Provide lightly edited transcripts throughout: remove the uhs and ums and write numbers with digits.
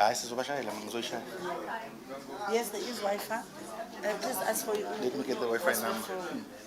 hayi sizobashayela mina ngizoyishaya. Yes, there is Wi-Fi. Please ask for you. Let me get the Wi-Fi password number. for-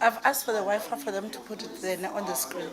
I've asked for the Wi-Fi for them to put it there on the screen.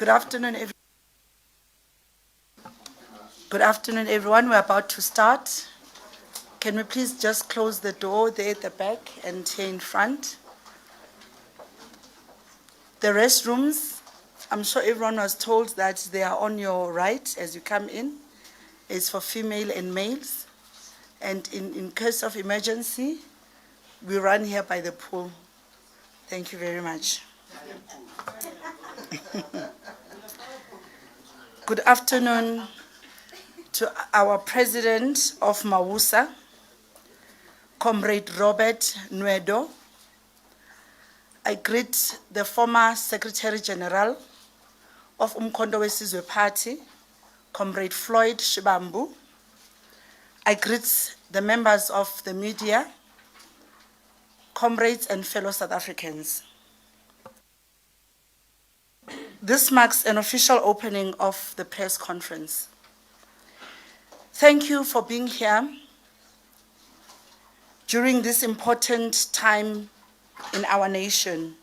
Good afternoon, Good afternoon, everyone. We're about to start. Can we please just close the door there at the back and here in front? The restrooms, I'm sure everyone was told that they are on your right as you come in. It's for female and males. And in case of emergency, we run here by the pool. Thank you very much. Good afternoon to our president of Mawusa, Comrade Robert Nwedo. I greet the former Secretary General of uMkhonto Wesizwe Party, Comrade Floyd Shivambu. I greet the members of the media, comrades and fellow South Africans. This marks an official opening of the press conference. Thank you for being here during this important time in our nation,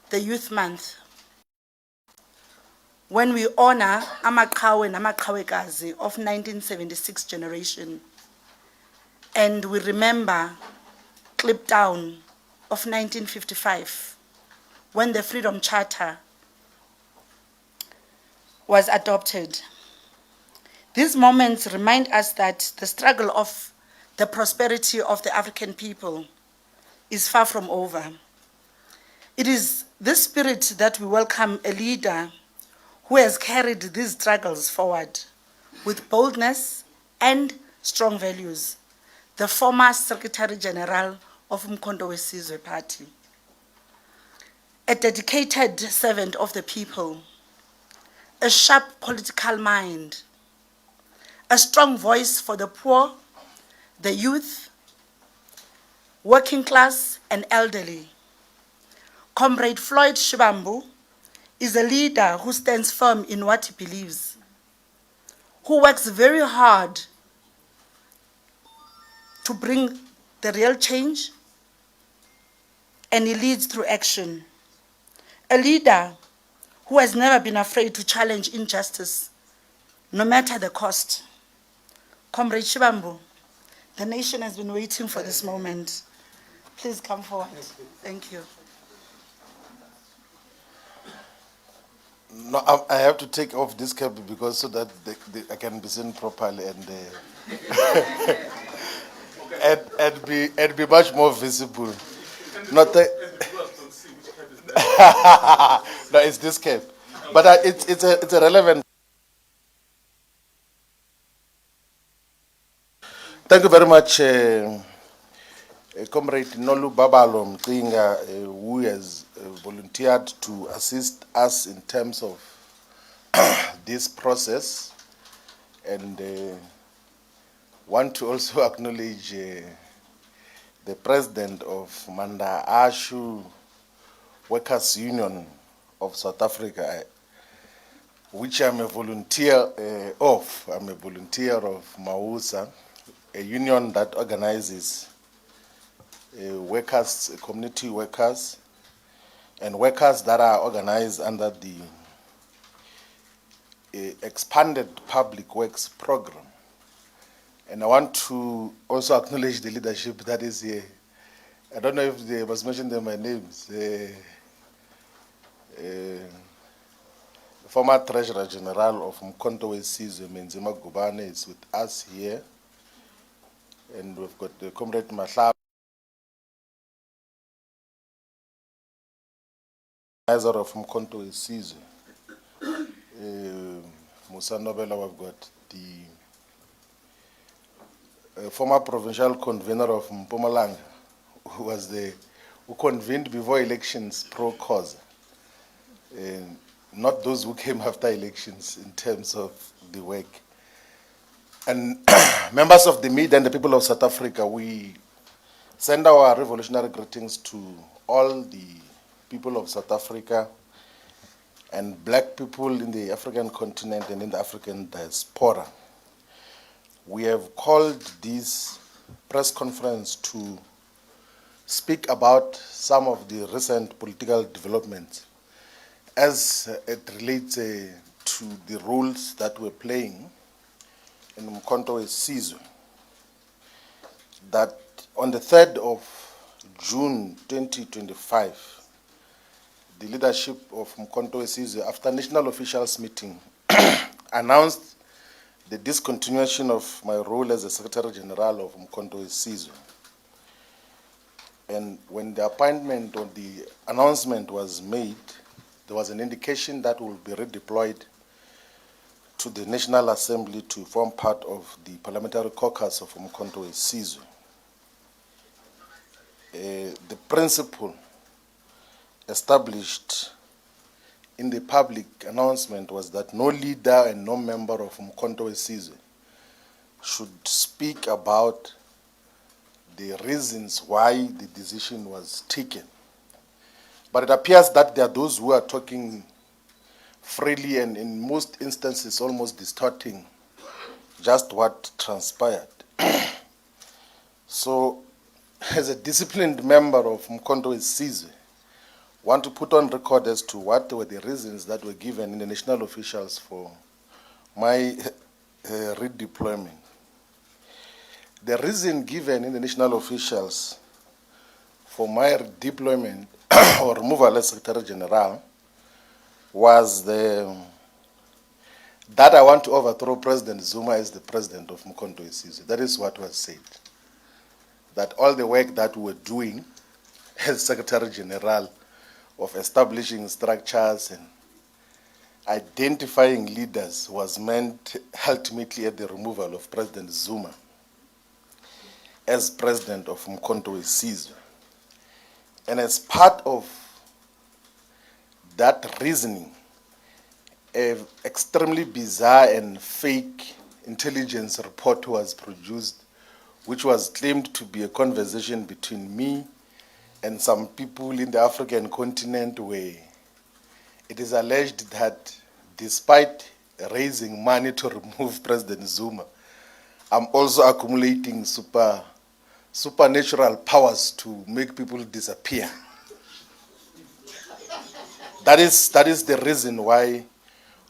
the Youth Month, when we honor Amaqhawe namaqhawekazi of 1976 generation, and we remember Kliptown of 1955, when the Freedom Charter was adopted. These moments remind us that the struggle of the prosperity of the African people is far from over. It is this spirit that we welcome a leader who has carried these struggles forward with boldness and strong values, the former Secretary General of uMkhonto Wesizwe Party. A dedicated servant of the people, a sharp political mind, a strong voice for the poor, the youth, working class, and elderly. Comrade Floyd Shivambu is a leader who stands firm in what he believes, who works very hard to bring the real change, and he leads through action. A leader who has never been afraid to challenge injustice, no matter the cost. Comrade Shivambu, the nation has been waiting for this moment. Please come forward. Thank you. No, I have to take off this cap because so that I can be seen properly and and be much more visible. Not the no, it's this cap, but it's a relevant. Thank you very much, Comrade Nolu Babalo Mtinga, who has volunteered to assist us in terms of this process, and want to also acknowledge the president of Manda Ashu Workers Union of South Africa, which I'm a volunteer of. I'm a volunteer of Mawusa, a union that organizes workers, community workers, and workers that are organized under the expanded public works program. And I want to also acknowledge the leadership that is here. I don't know if they must mention them by names. Former Treasurer General of uMkhonto Wesizwe, Menzima Gubane, is with us here. And we've got the Comrade Mahla, organizer of uMkhonto Wesizwe. Musa Nobela, we've got the former provincial convener of Mpumalanga, who convened before elections pro-cause. Not those who came after elections in terms of the work. And members of the media and the people of South Africa, we send our revolutionary greetings to all the people of South Africa and black people in the African continent and in the African diaspora. We have called this press conference to speak about some of the recent political developments as it relates to the roles that we're playing in uMkhonto Wesizwe, that on the 3rd of June 2025, the leadership of uMkhonto Wesizwe, after national officials meeting, announced the discontinuation of my role as the Secretary General of uMkhonto Wesizwe. And when the appointment or the announcement was made, there was an indication that will be redeployed to the National Assembly to form part of the parliamentary caucus of uMkhonto Wesizwe. The principle established in the public announcement was that no leader and no member of uMkhonto Wesizwe should speak about the reasons why the decision was taken. But it appears that there are those who are talking freely and in most instances almost distorting just what transpired. So, as a disciplined member of uMkhonto Wesizwe, want to put on record as to what were the reasons that were given in the national officials for my redeployment. The reason given in the national officials for my redeployment or removal as Secretary General was that I want to overthrow President Zuma as the president of uMkhonto Wesizwe. That is what was said. That all the work that we were doing as Secretary General of establishing structures and identifying leaders was meant ultimately at the removal of President Zuma as president of uMkhonto Wesizwe. And as part of that reasoning, an extremely bizarre and fake intelligence report was produced, which was claimed to be a conversation between me and some people in the African continent, where it is alleged that despite raising money to remove President Zuma, I'm also accumulating supernatural powers to make people disappear. That is the reason why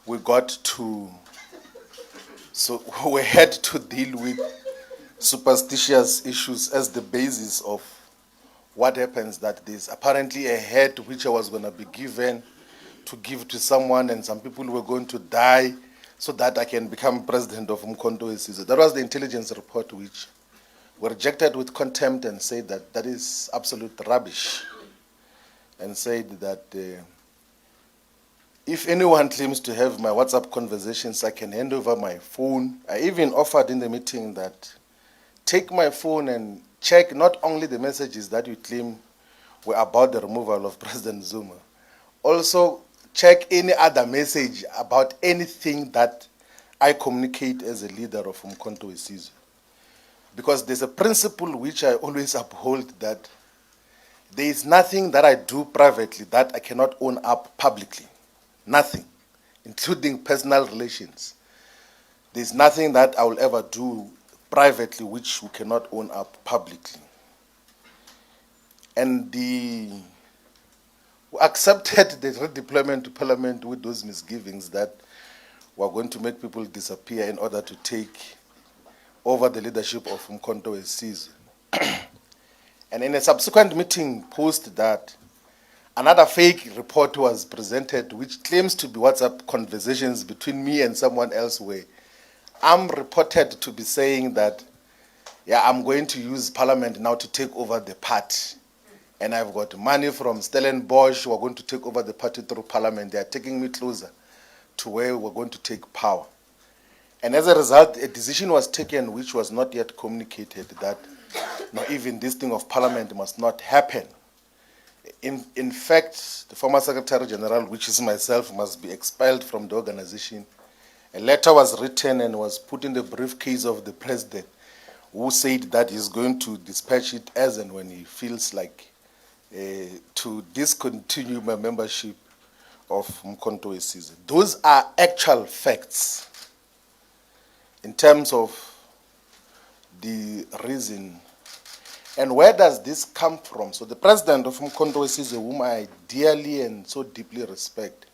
we had to deal with superstitious issues as the basis of what happens, that there's apparently a head which I was going to be given to give to someone, and some people were going to die so that I can become president of uMkhonto Wesizwe. That was the intelligence report which were rejected with contempt and said that that is absolute rubbish, and said that if anyone claims to have my WhatsApp conversations, I can hand over my phone. I even offered in the meeting that take my phone and check not only the messages that you claim were about the removal of President Zuma, also check any other message about anything that I communicate as a leader of uMkhonto Wesizwe. Because there's a principle which I always uphold, that there is nothing that I do privately that I cannot own up publicly. Nothing, including personal relations. There's nothing that I will ever do privately which we cannot own up publicly. And we accepted the redeployment to Parliament with those misgivings that we're going to make people disappear in order to take over the leadership of uMkhonto Wesizwe. And in a subsequent meeting post that, another fake report was presented which claims to be WhatsApp conversations between me and someone else, where I'm reported to be saying that, yeah, I'm going to use Parliament now to take over the party. And I've got money from Stellenbosch who are going to take over the party through Parliament. They are taking me closer to where we're going to take power. And as a result, a decision was taken which was not yet communicated, that even this thing of Parliament must not happen. In fact, the former Secretary General, which is myself, must be expelled from the organization. A letter was written and was put in the briefcase of the president, who said that he's going to dispatch it as and when he feels like to discontinue my membership of uMkhonto Wesizwe. Those are actual facts in terms of the reason. And where does this come from? So the president of uMkhonto Wesizwe, whom I dearly and so deeply respect,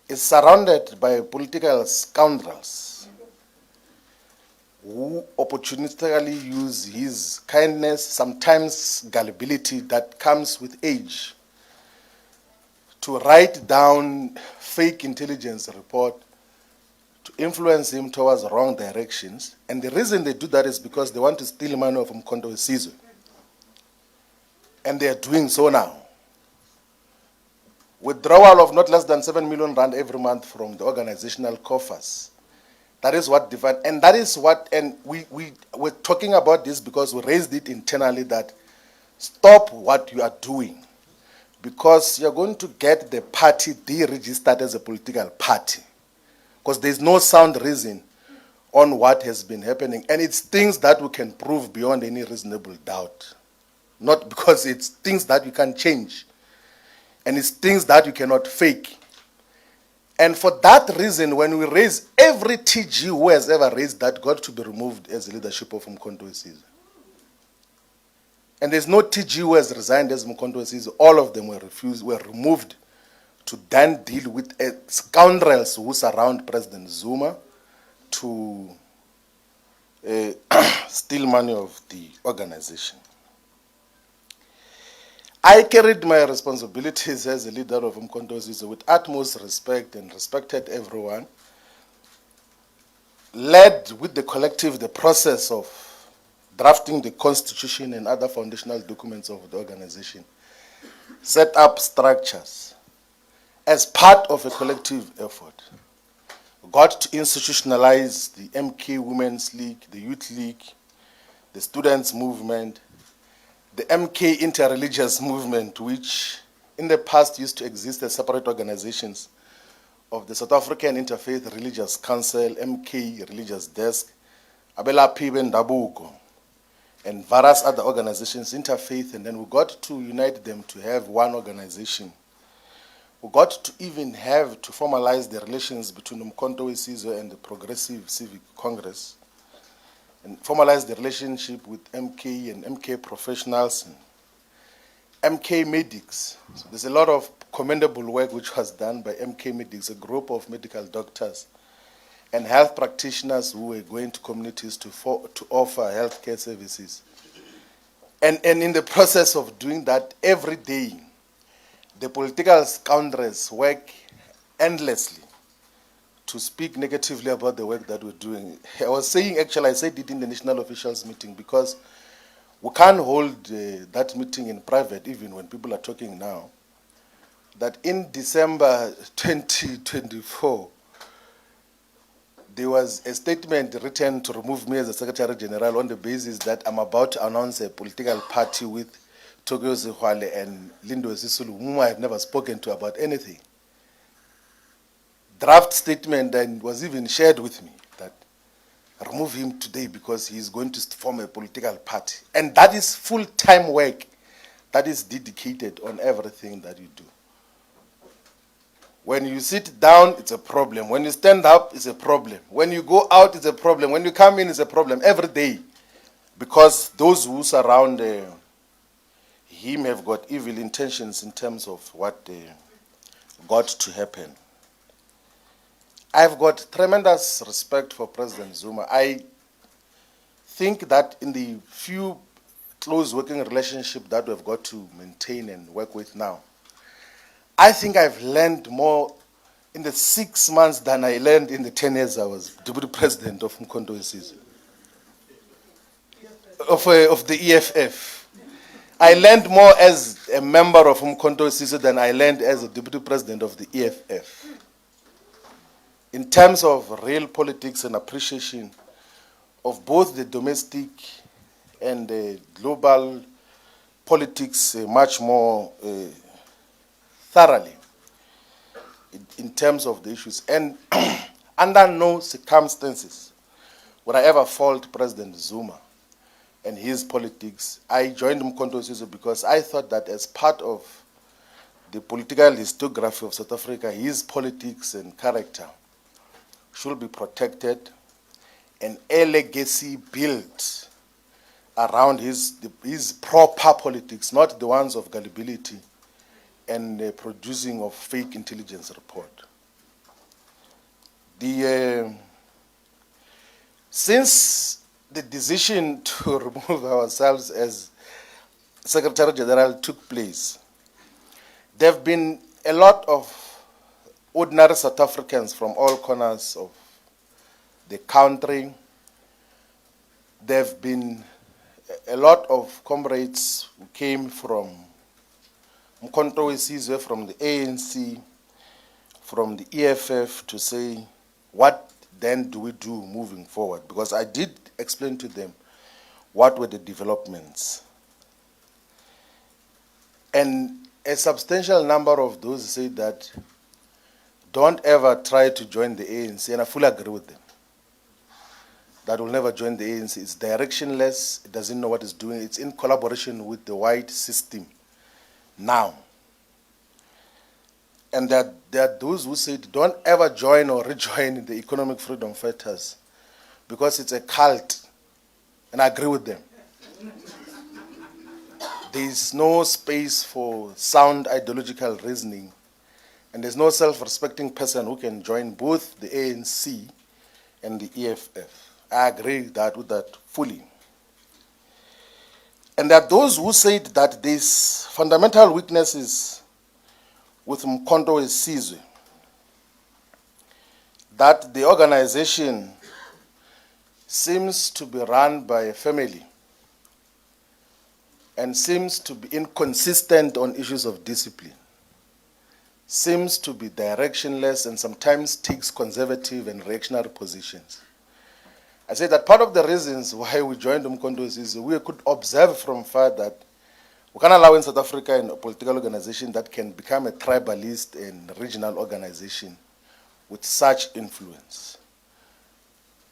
is surrounded by political scoundrels who opportunistically use his kindness, sometimes gullibility that comes with age, to write down fake intelligence report to influence him towards wrong directions. And the reason they do that is because they want to steal money from Wesizwe. And they are doing so now. Withdrawal of not less than 7 million rand every month from the organizational coffers. That is what defines, and that is what, and we're talking about this because we raised it internally that stop what you are doing, because you're going to get the party deregistered as a political party, because there's no sound reason on what has been happening, and it's things that we can prove beyond any reasonable doubt, not because it's things that we can change, and it's things that you cannot fake. And for that reason, when we raise every TG who has ever raised that got to be removed as leadership of uMkhonto Wesizwe. And there's no TG who has resigned as uMkhonto Wesizwe. All of them were removed to then deal with scoundrels who surround President Zuma to steal money of the organization. I carried my responsibilities as a leader of uMkhonto Wesizwe with utmost respect and respected everyone. Led with the collective the process of drafting the constitution and other foundational documents of the organization. Set up structures as part of a collective effort. Got to institutionalize the MK Women's League, the Youth League, the Students' Movement, the MK Interreligious Movement, which in the past used to exist as separate organizations of the South African Interfaith Religious Council, MK Religious Desk, Abelaphi Bendabuko, and various other organizations, interfaith, and then we got to unite them to have one organization. We got to even have to formalize the relations between uMkhonto Wesizwe and the Progressive Civic Congress, and formalize the relationship with MK and MK professionals and MK medics. So there's a lot of commendable work which was done by MK medics, a group of medical doctors and health practitioners who were going to communities to offer healthcare services. And in the process of doing that, every day, the political scoundrels work endlessly to speak negatively about the work that we're doing. I was saying, actually, I said it in the national officials meeting, because we can't hold that meeting in private, even when people are talking now, that in December 2024, there was a statement written to remove me as a Secretary General on the basis that I'm about to announce a political party with Tokyo Zihwale and Lindo Zisulu, whom I have never spoken to about anything. Draft statement and was even shared with me that remove him today because he is going to form a political party. And that is full-time work that is dedicated on everything that you do. When you sit down, it's a problem. When you stand up, it's a problem. When you go out, it's a problem. When you come in, it's a problem every day. Because those who surround him have got evil intentions in terms of what got to happen. I've got tremendous respect for President Zuma. I think that in the few close working relationship that we've got to maintain and work with now, I think I've learned more in the 6 months than I learned in the 10 years I was Deputy President of uMkhonto Wesizwe, of the EFF. I learned more as a member of uMkhonto Wesizwe than I learned as a Deputy President of the EFF. In terms of real politics and appreciation of both the domestic and the global politics much more thoroughly in terms of the issues. And under no circumstances would I ever fault President Zuma and his politics. I joined uMkhonto Wesizwe because I thought that as part of the political historiography of South Africa, his politics and character should be protected and a legacy built around his proper politics, not the ones of gullibility and producing of fake intelligence report. Since the decision to remove ourselves as Secretary General took place, there have been a lot of ordinary South Africans from all corners of the country. There have been a lot of comrades who came from uMkhonto Wesizwe, from the ANC, from the EFF, to say, what then do we do moving forward? Because I did explain to them what were the developments. And a substantial number of those say that don't ever try to join the ANC, and I fully agree with them. That will never join the ANC. It's directionless, it doesn't know what it's doing, it's in collaboration with the white system now. And there are those who said, don't ever join or rejoin the economic freedom fighters because it's a cult. And I agree with them. There is no space for sound ideological reasoning, and there's no self-respecting person who can join both the ANC and the EFF. I agree with that fully. And there are those who said that there's fundamental weaknesses with uMkhonto Wesizwe, that the organization seems to be run by a family and seems to be inconsistent on issues of discipline, seems to be directionless and sometimes takes conservative and reactionary positions. I say that part of the reasons why we joined uMkhonto Wesizwe, we could observe from far that we can't allow in South Africa a political organization that can become a tribalist and regional organization with such influence.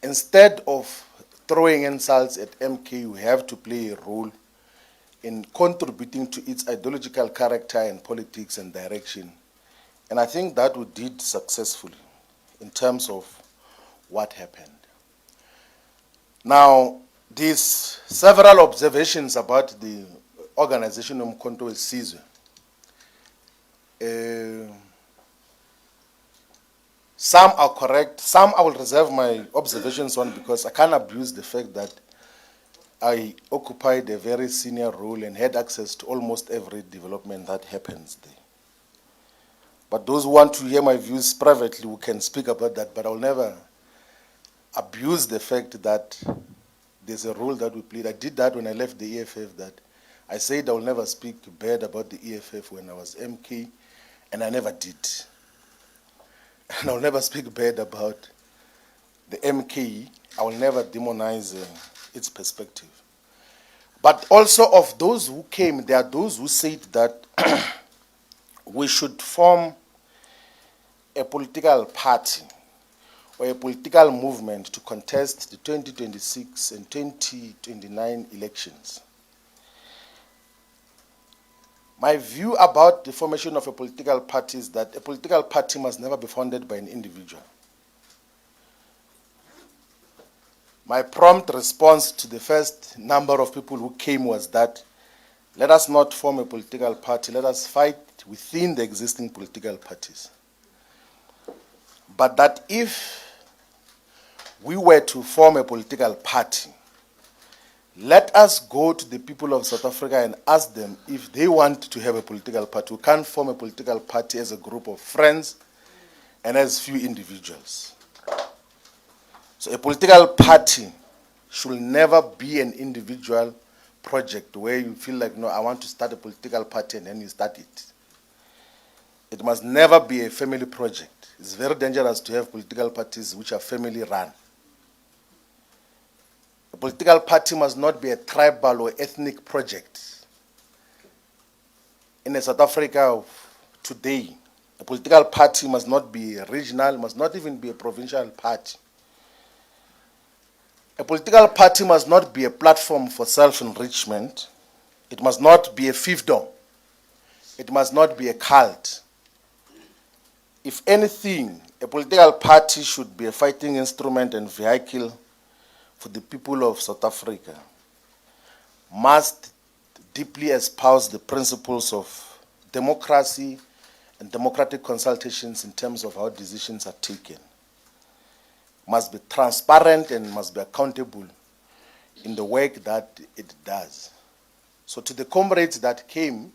Instead of throwing insults at MK, we have to play a role in contributing to its ideological character and politics and direction. And I think that we did successfully in terms of what happened. Now, these several observations about the organization of uMkhonto Wesizwe. Some are correct, some I will reserve my observations on because I can't abuse the fact that I occupied a very senior role and had access to almost every development that happens there. But those who want to hear my views privately, we can speak about that, but I will never abuse the fact that there's a role that we played. I did that when I left the EFF, that I said I will never speak bad about the EFF when I was MK, and I never did. And I will never speak bad about the MK. I will never demonize its perspective. But also of those who came, there are those who said that we should form a political party or a political movement to contest the 2026 and 2029 elections. My view about the formation of a political party is that a political party must never be founded by an individual. My prompt response to the first number of people who came was that let us not form a political party, let us fight within the existing political parties. But that if we were to form a political party, let us go to the people of South Africa and ask them if they want to have a political party. We can't form a political party as a group of friends and as few individuals. So a political party should never be an individual project where you feel like, no, I want to start a political party and then you start it. It must never be a family project. It's very dangerous to have political parties which are family run. A political party must not be a tribal or ethnic project. In South Africa of today, a political party must not be regional, must not even be a provincial party. A political party must not be a platform for self-enrichment. It must not be a fiefdom. It must not be a cult. If anything, a political party should be a fighting instrument and vehicle for the people of South Africa, must deeply espouse the principles of democracy and democratic consultations in terms of how decisions are taken. must be transparent and must be accountable in the work that it does. So to the comrades that came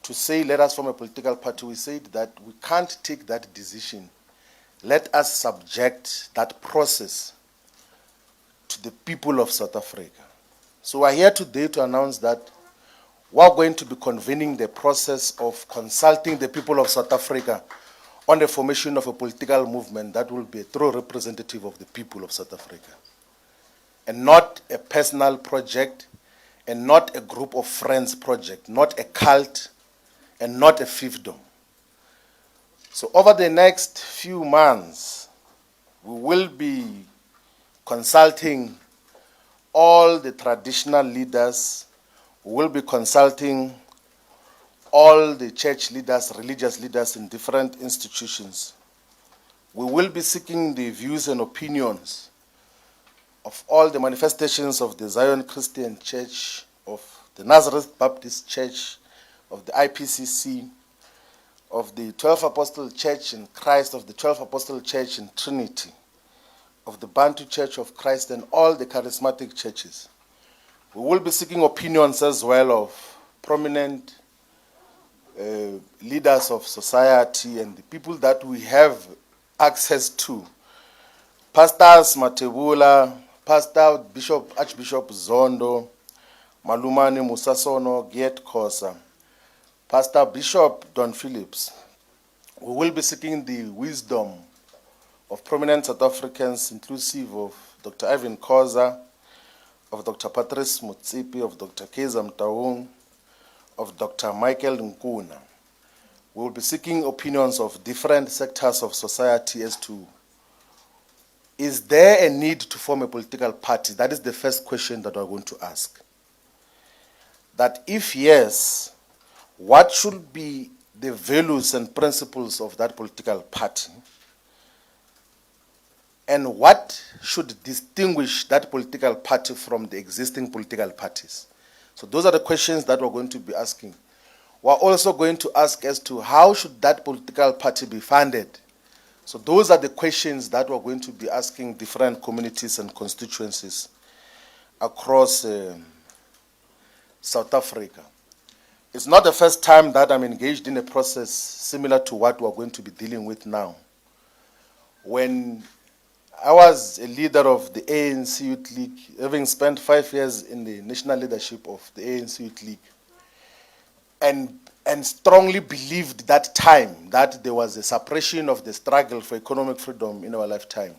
to say, let us form a political party, we said that we can't take that decision. Let us subject that process to the people of South Africa. So we're here today to announce that we're going to be convening the process of consulting the people of South Africa on the formation of a political movement that will be a true representative of the people of South Africa, and not a personal project, and not a group of friends project, not a cult, and not a fiefdom. So over the next few months, we will be consulting all the traditional leaders, we will be consulting all the church leaders, religious leaders in different institutions. We will be seeking the views and opinions of all the manifestations of the Zion Christian Church, of the Nazareth Baptist Church, of the IPCC, of the 12 Apostle Church in Christ, of the 12 Apostle Church in Trinity, of the Bantu Church of Christ, and all the charismatic churches. We will be seeking opinions as well of prominent leaders of society and the people that we have access to. Pastors Matebula, Pastor Bishop, Archbishop Zondo, Malumani Musasono, Giet Kosa, Pastor Bishop Don Phillips. We will be seeking the wisdom of prominent South Africans, inclusive of Dr. Ivan Koza, of Dr. Patrice Mutsipi, of Dr. Keza Mtaung, of Dr. Michael Nkuna. We will be seeking opinions of different sectors of society as to, is there a need to form a political party? That is the first question that we're going to ask. That if yes, what should be the values and principles of that political party? And what should distinguish that political party from the existing political parties? So those are the questions that we're going to be asking. We're also going to ask as to how should that political party be funded? So those are the questions that we're going to be asking different communities and constituencies across South Africa. It's not the first time that I'm engaged in a process similar to what we're going to be dealing with now. When I was a leader of the ANC Youth League, having spent 5 years in the national leadership of the ANC Youth League, and strongly believed that time that there was a suppression of the struggle for economic freedom in our lifetime.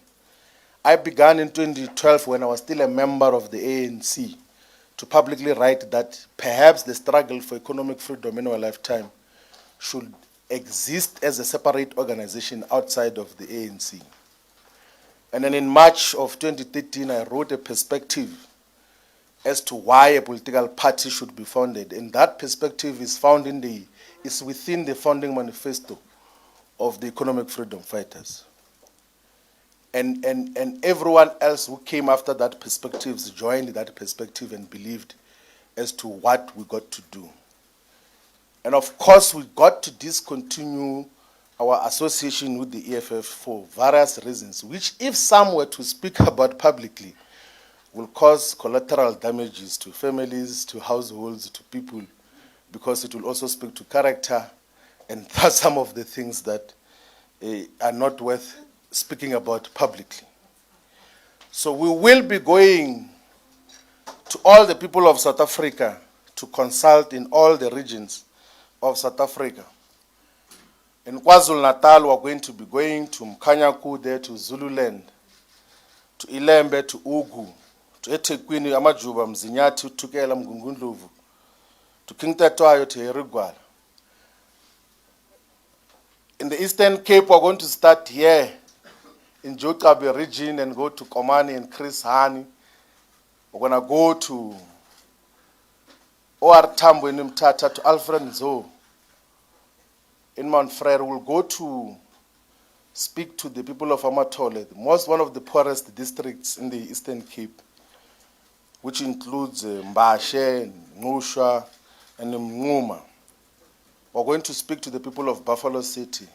I began in 2012, when I was still a member of the ANC, to publicly write that perhaps the struggle for economic freedom in our lifetime should exist as a separate organization outside of the ANC. And then in March of 2013, I wrote a perspective as to why a political party should be founded. And that perspective is found is within the founding manifesto of the economic freedom fighters. And everyone else who came after that perspective joined that perspective and believed as to what we got to do. And of course, we got to discontinue our association with the EFF for various reasons, which if some were to speak about publicly, will cause collateral damages to families, to households, to people, because it will also speak to character, and that's some of the things that are not worth speaking about publicly. So we will be going to all the people of South Africa to consult in all the regions of South Africa. In KwaZulu-Natal, we're going to be going to Mkhanyaku, there to Zululand, to Ilembe, to Ugu, to eThekwini, Amajuba, Mzinyathi, Thukela, Mgungundlovu, to King Tetwayo, to Herigwala. In the Eastern Cape, we're going to start here in Jokabe region and go to Komani and Chris Hani. We're going to go to OR Tambo in Mthatha, to Alfred Nzo in Mount Frere. We'll go to speak to the people of Amatole, one of the poorest districts in the Eastern Cape, which includes Mbashe, Ngusha, and Mnguma. We're going to speak to the people of Buffalo City.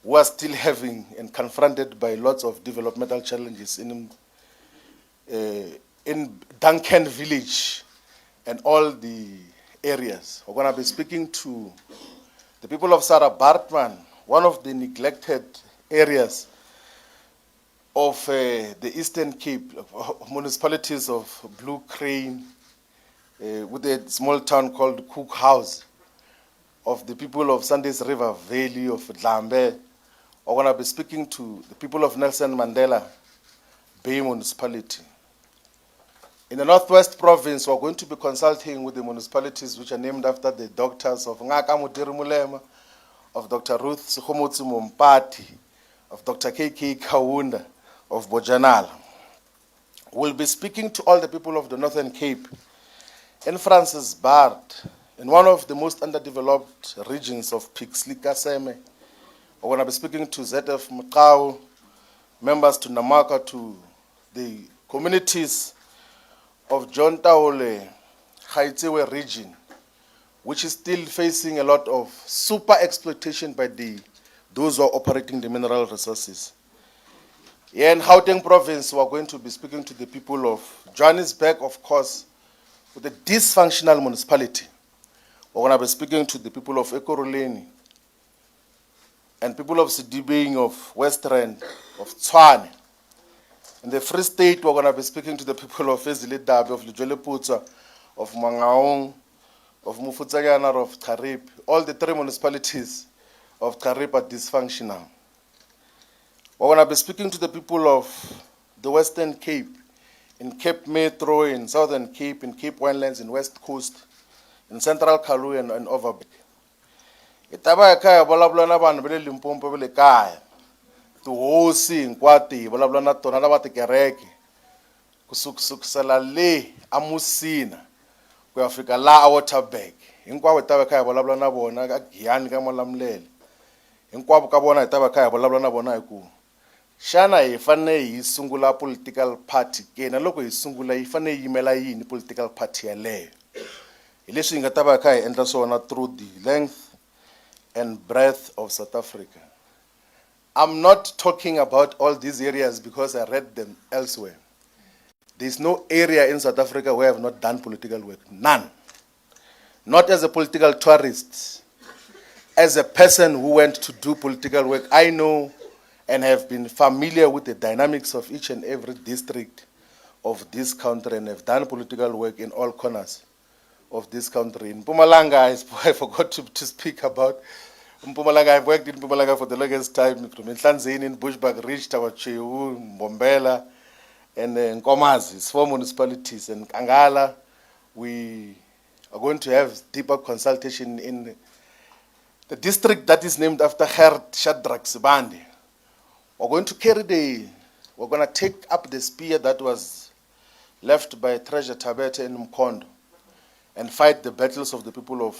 who are still having and confronted by lots of developmental challenges in Duncan village and all the areas. We're going to be speaking to the people of Sarah Bartman, one of the neglected areas of the Eastern Cape, municipalities of Blue Crane, with a small town called Cook House, of the people of Sandys River Valley, of Dlambe. We're going to be speaking to the people of Nelson Mandela Bay Municipality. In the Northwest Province, we're going to be consulting with the municipalities which are named after the doctors of Ngaka Mudiri Mulema, of Dr. Ruth Sukhomotsi Mompati, of Dr. K.K. Kaunda, of Bojanala. We'll be speaking to all the people of the Northern Cape, in Francis Bard, in one of the most underdeveloped regions of Pixley Kaseme. We're going to be speaking to ZF Mkau, members to Namaka, to the communities of John Taole, Haitsewe region, which is still facing a lot of super exploitation by those who are operating the mineral resources. Here in Gauteng province, we are going to be speaking to the people of Johannesburg, of course, with a dysfunctional municipality. We're going to be speaking to the people of Ekurhuleni and people of Sidibeng, of West Rand, of Tshwane. In the Free State, we're going to be speaking to the people of Ezilidabi, of Lujweleputsa, of Mangaung, of Mufutsagana, of Karip. All the three municipalities of Karip are dysfunctional. We're going to be speaking to the people of the Western Cape, in Cape Metro, in Southern Cape, in Cape Winelands, in West Coast, in Central Karoo and Overberg. Itaba kaya bolabula na bantu bele Limpopo bele kaya. Tuhosi nkwati bolabula na tona na batikereke. Kusukusala le amusina kuyafika la Waterberg. Hinkwawo itaba kaya bolabula na bona ka Giyani ka Malamulele. Hinkwawo ka bona itaba kaya bolabula na bona hiku. Shana hi fane hi sungula political party ke na loko hi sungula hi fane hi yimela yini political party yaleyo. Hi leswi hi nga ta va kha hi endla swona through the length and breadth of South Africa. I'm not talking about all these areas because I read them elsewhere. There's no area in South Africa where I have not done political work. None. Not as a political tourist. As a person who went to do political work, I know and have been familiar with the dynamics of each and every district of this country and have done political work in all corners of this country. In Mpumalanga, I forgot to speak about Mpumalanga. I've worked in Mpumalanga for the longest time, from Nhlanzini, in Bushbuck, Ridge, Tawachewu, Mbombela, and Nkomazi. It's 4 municipalities. And Kangala, we are going to have deeper consultation in the district that is named after Gert Shadrack Sibande. We're going to we're going to take up the spear that was left by Treasure Tabete in uMkhonto and fight the battles of the people of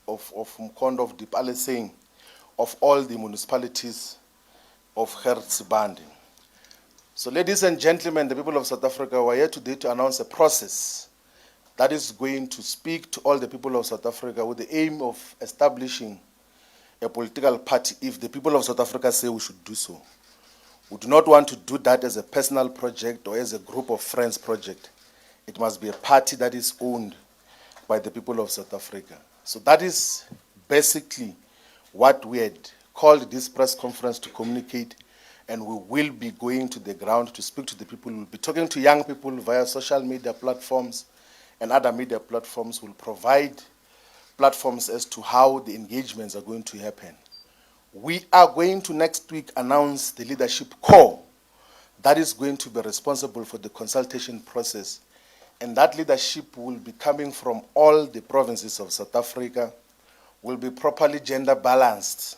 uMkhonto, of the Palestine, of all the municipalities of Gert Sibande. So ladies and gentlemen, the people of South Africa, we're here today to announce a process that is going to speak to all the people of South Africa with the aim of establishing a political party if the people of South Africa say we should do so. We do not want to do that as a personal project or as a group of friends project. It must be a party that is owned by the people of South Africa. So that is basically what we had called this press conference to communicate, and we will be going to the ground to speak to the people. We'll be talking to young people via social media platforms and other media platforms. We'll provide platforms as to how the engagements are going to happen. We are going to next week announce the leadership core that is going to be responsible for the consultation process. And that leadership will be coming from all the provinces of South Africa, will be properly gender balanced,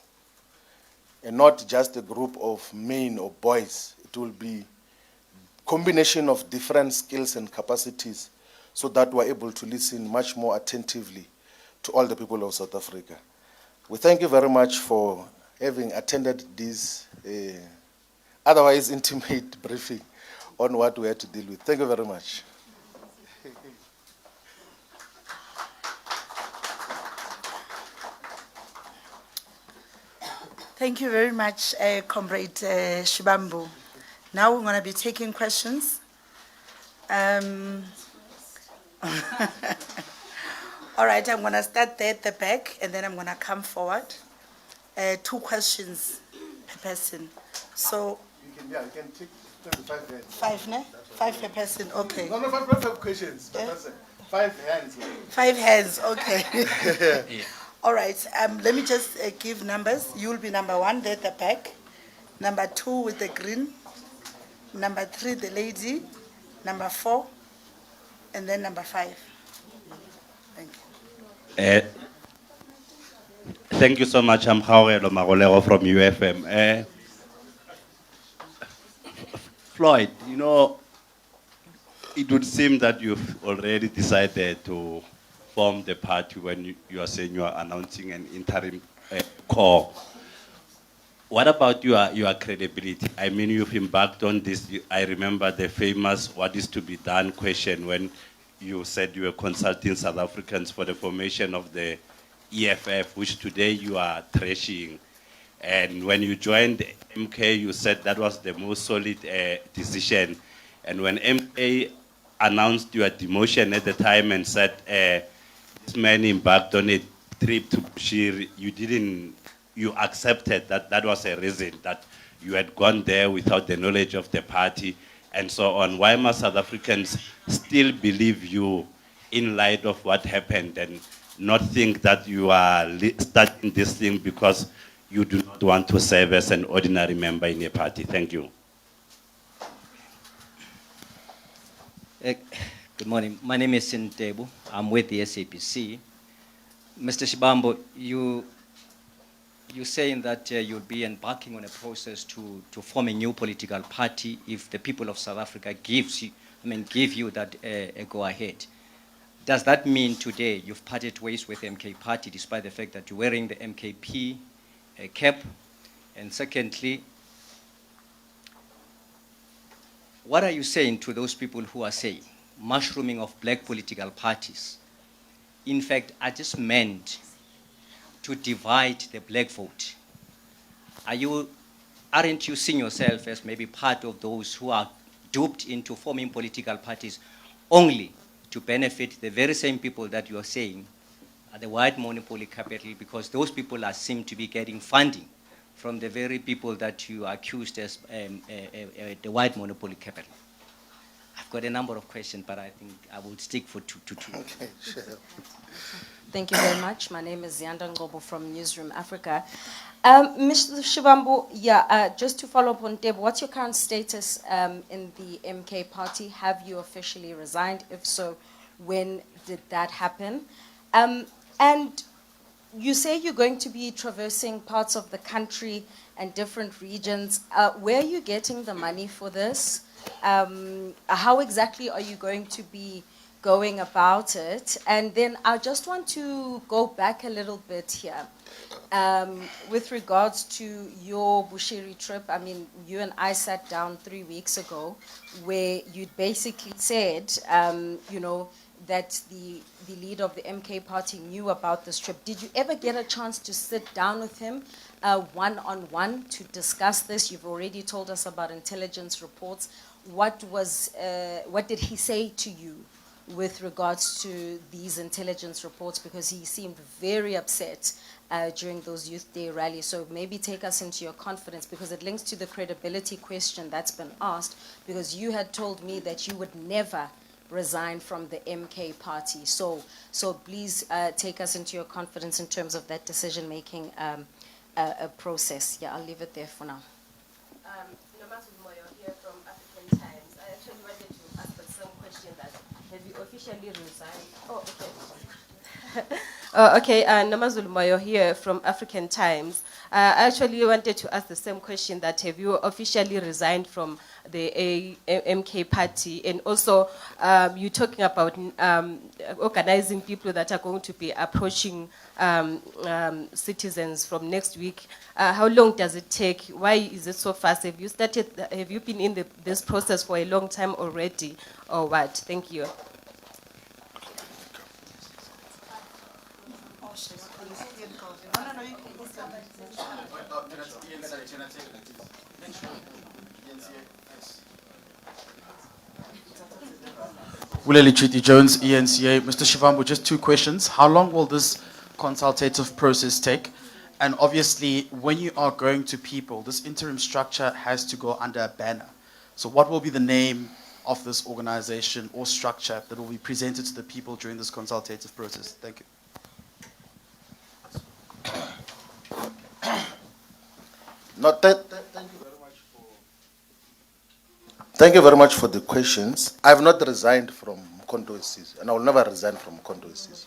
and not just a group of men or boys. It will be a combination of different skills and capacities so that we're able to listen much more attentively to all the people of South Africa. We thank you very much for having attended this otherwise intimate briefing on what we had to deal with. Thank you very much. Thank you very much, Comrade Shivambu. Now we're going to be taking questions. All right, I'm going to start there at the back, and then I'm going to come forward. 2 questions per person. So, You can take 25 hands. 5, ne? 5 per person, okay. No, 5 questions. Yeah. 5 hands. 5 hands, okay. All right, let me just give numbers. You'll be number 1 there at the back. Number 2 with the green. Number 3, the lady. Number 4, and then number 5. Thank you. Thank you so much. I'm Howell Magolero from UFM. Floyd, you know, it would seem that you've already decided to form the party when you are saying you are announcing an interim core. What about your credibility? I mean, you've embarked on this. I remember the famous "what is to be done" question when you said you were consulting South Africans for the formation of the EFF, which today you are trashing. And when you joined MK, you said that was the most solid decision. And when MK announced your demotion at the time and said this man embarked on a trip to Bushiri, you accepted that that was a reason, that you had gone there without the knowledge of the party and so on. Why must South Africans still believe you in light of what happened and not think that you are starting this thing because you do not want to serve as an ordinary member in a party? Thank you. Good morning. My name is Sintebu. I'm with the SAPC. Mr. Shivambu, you're saying that you'll be embarking on a process to form a new political party if the people of South Africa give you that go ahead. Does that mean today you've parted ways with the MK party despite the fact that you're wearing the MKP cap? And secondly, what are you saying to those people who are saying mushrooming of black political parties, in fact, are just meant to divide the black vote? Aren't you seeing yourself as maybe part of those who are duped into forming political parties only to benefit the very same people that you are saying are the white monopoly capital, because those people seem to be getting funding from the very people that you accused as the white monopoly capital? I've got a number of questions, but I think I will stick to two. Okay, sure. Thank you very much. My name is Yanda Ngobo from Newsroom Africa. Mr. Shivambu, just to follow up on Deb, what's your current status in the MK party? Have you officially resigned? If so, when did that happen? And you say you're going to be traversing parts of the country and different regions. Where are you getting the money for this? How exactly are you going to be going about it? And then I just want to go back a little bit here. With regards to your Bushiri trip, I mean, you and I sat down 3 weeks ago where you basically said, that the leader of the MK party knew about this trip. Did you ever get a chance to sit down with him one-on-one to discuss this? You've already told us about intelligence reports. What did he say to you with regards to these intelligence reports? Because he seemed very upset during those Youth Day rallies. So maybe take us into your confidence, because it links to the credibility question that's been asked, because you had told me that you would never resign from the MK party. So please take us into your confidence in terms of that decision-making process. Yeah, I'll leave it there for now. Here from African Times. I actually wanted to ask the same question, that have you officially resigned? Oh, okay. Okay, Namazulu Moyo here from African Times. I actually wanted to ask the same question, that have you officially resigned from the MK party? And also, you're talking about organizing people that are going to be approaching citizens from next week. How long does it take? Why is it so fast? Have you been in this process for a long time already, or what? Thank you. Willie Chiti Jones, ENCA. Mr. Shivambu, just two questions. How long will this consultative process take? And obviously, when you are going to people, this interim structure has to go under a banner. So what will be the name of this organization or structure that will be presented to the people during this consultative process? Thank you. No, thank you very much for the questions. I have not resigned from uMkhonto Wesizwe, and I will never resign from uMkhonto Wesizwe.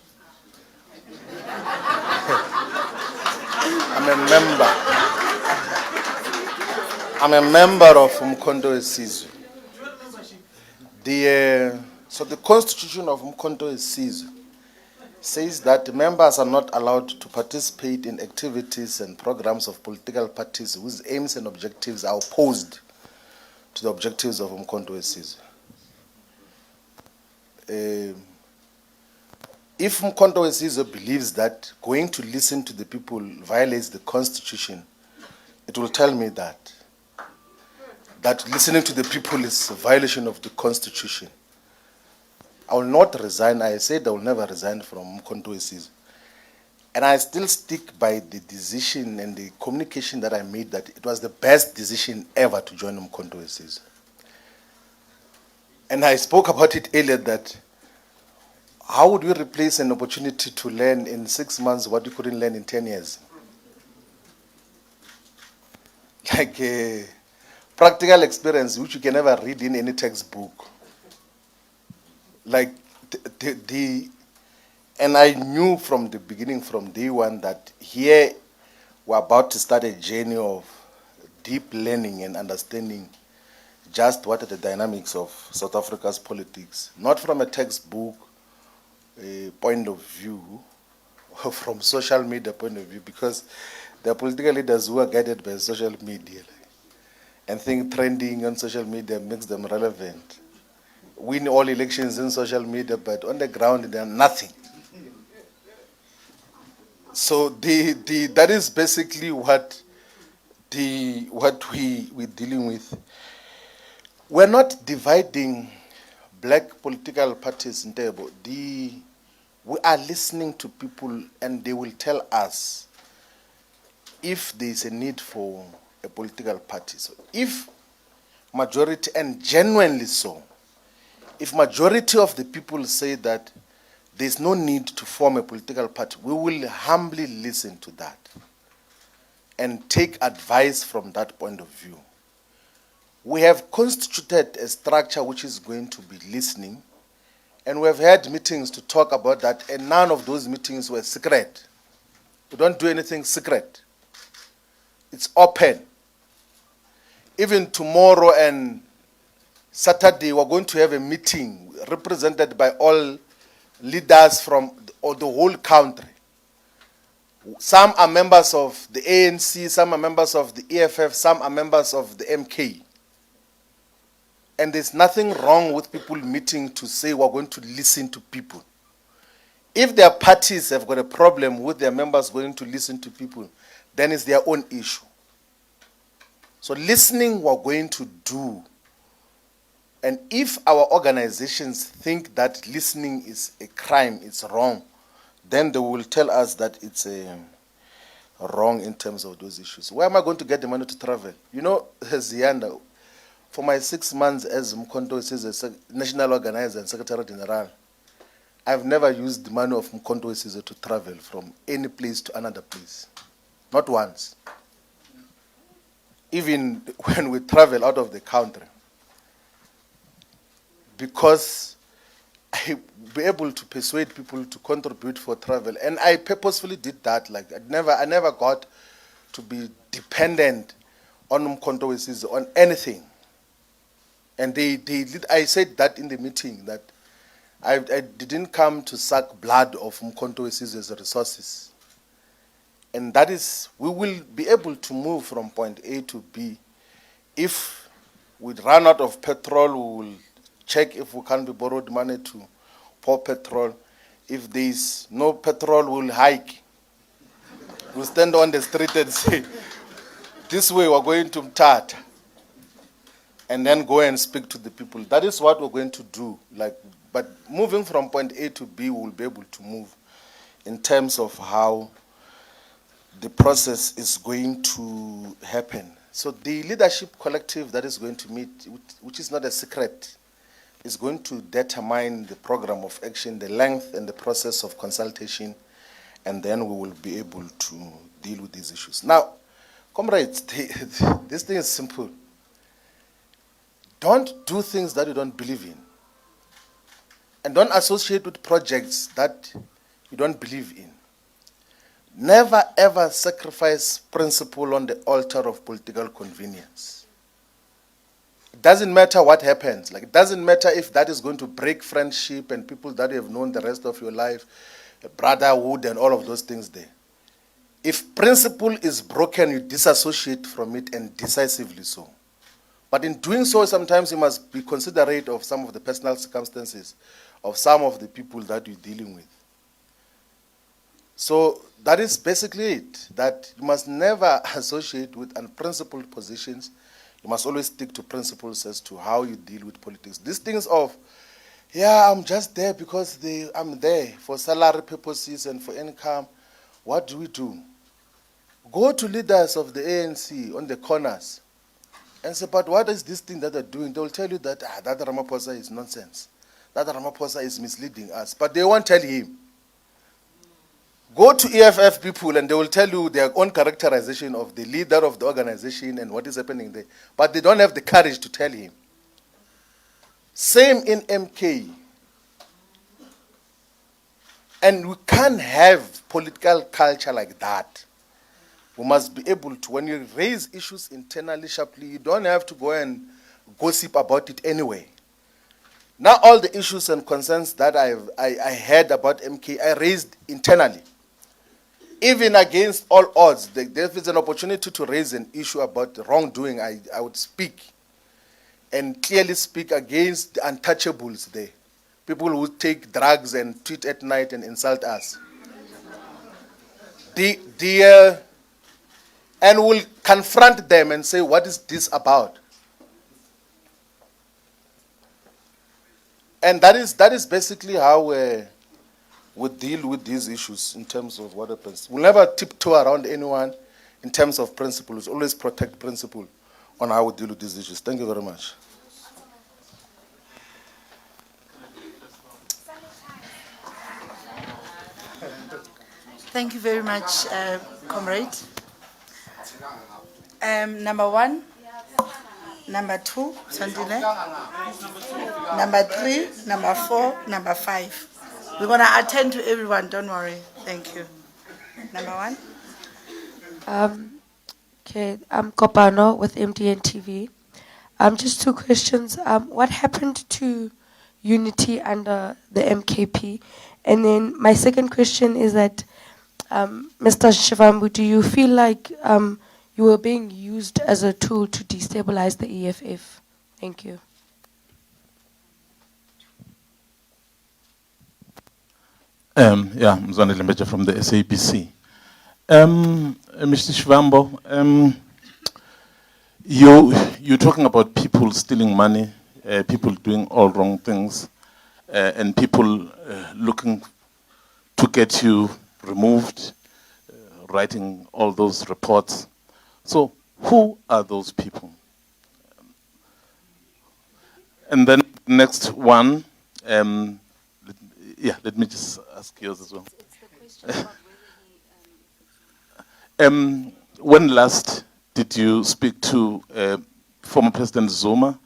I'm a member of uMkhonto Wesizwe. So the constitution of uMkhonto Wesizwe says that members are not allowed to participate in activities and programs of political parties whose aims and objectives are opposed to the objectives of uMkhonto Wesizwe. If uMkhonto Wesizwe believes that going to listen to the people violates the constitution, it will tell me that listening to the people is a violation of the constitution. I will not resign. I said I will never resign from uMkhonto Wesizwe. And I still stick by the decision and the communication that I made that it was the best decision ever to join uMkhonto Wesizwe. And I spoke about it earlier that how would we replace an opportunity to learn in 6 months what you couldn't learn in 10 years? Like a practical experience which you can never read in any textbook. Like and I knew from the beginning, from day one, that here we're about to start a journey of deep learning and understanding just what are the dynamics of South Africa's politics, not from a textbook point of view, or from social media point of view, because there are political leaders who are guided by social media and think trending on social media makes them relevant. Win all elections in social media, but on the ground they are nothing. So that is basically what we're dealing with. We're not dividing black political parties in table. We are listening to people, and they will tell us if there is a need for a political party. So if majority, and genuinely so, if majority of the people say that there's no need to form a political party, we will humbly listen to that and take advice from that point of view. We have constituted a structure which is going to be listening, and we have had meetings to talk about that, and none of those meetings were secret. We don't do anything secret. It's open. Even tomorrow and Saturday, we're going to have a meeting represented by all leaders from the whole country. Some are members of the ANC, some are members of the EFF, some are members of the MK. And there's nothing wrong with people meeting to say we're going to listen to people. If their parties have got a problem with their members going to listen to people, then it's their own issue. So listening we're going to do. And if our organizations think that listening is a crime, it's wrong, then they will tell us that it's wrong in terms of those issues. Where am I going to get the money to travel? You know, Zianda, for my 6 months as uMkhonto Wesizwe national organizer and secretary general, I've never used the money of uMkhonto Wesizwe to travel from any place to another place. Not once. Even when we travel out of the country. Because I be able to persuade people to contribute for travel. And I purposefully did that. Like I never got to be dependent on uMkhonto Wesizwe on anything. And I said that in the meeting, that I didn't come to suck blood of uMkhonto Wesizwe's resources. And that is, we will be able to move from point A to B. If we run out of petrol, we will check if we can be borrowed money to pour petrol. if there is no petrol, we'll hike. We'll stand on the street and say, this way we're going to Mthatha. And then go and speak to the people. That is what we're going to do. But moving from point A to B, we'll be able to move in terms of how the process is going to happen. So the leadership collective that is going to meet, which is not a secret, is going to determine the program of action, the length and the process of consultation, and then we will be able to deal with these issues. Now, comrades, this thing is simple. Don't do things that you don't believe in. And don't associate with projects that you don't believe in. Never ever sacrifice principle on the altar of political convenience. It doesn't matter what happens. It doesn't matter if that is going to break friendship and people that you have known the rest of your life, brotherhood and all of those things there. If principle is broken, you disassociate from it, and decisively so. But in doing so, sometimes you must be considerate of some of the personal circumstances of some of the people that you're dealing with. So that is basically it, that you must never associate with unprincipled positions. You must always stick to principles as to how you deal with politics. These things of, I'm just there because I'm there for salary purposes and for income. What do? Go to leaders of the ANC on the corners and say, but what is this thing that they're doing? They will tell you that that Ramaphosa is nonsense. That Ramaphosa is misleading us. But they won't tell him. Go to EFF people and they will tell you their own characterization of the leader of the organization and what is happening there. But they don't have the courage to tell him. Same in MK. And we can't have political culture like that. We must be able to, when you raise issues internally sharply, you don't have to go and gossip about it anyway. Now all the issues and concerns that I heard about MK, I raised internally. Even against all odds, there is an opportunity to raise an issue about wrongdoing, I would speak and clearly speak against the untouchables there. People who take drugs and tweet at night and insult us. And we'll confront them and say, what is this about? And that is basically how we deal with these issues in terms of what happens. We'll never tiptoe around anyone in terms of principles. Always protect principle on how we deal with these issues. Thank you very much. Thank you very much, comrade. Number 1, number 2, Sandile. Number 3, number 4, number 5. We're going to attend to everyone, don't worry. Thank you. Number 1. Okay, I'm Kopano with MDN TV. Just 2 questions. What happened to unity under the MKP? And then my second question is that, Mr. Shivambu, do you feel like you were being used as a tool to destabilize the EFF? Thank you. Mzwane Lembeja from the SABC. Mr. Shivambu, you're talking about people stealing money, people doing all wrong things, and people looking to get you removed, writing all those reports. So who are those people? And then next one, let me just ask yours as well. It's the question about When last did you speak to former President Zuma?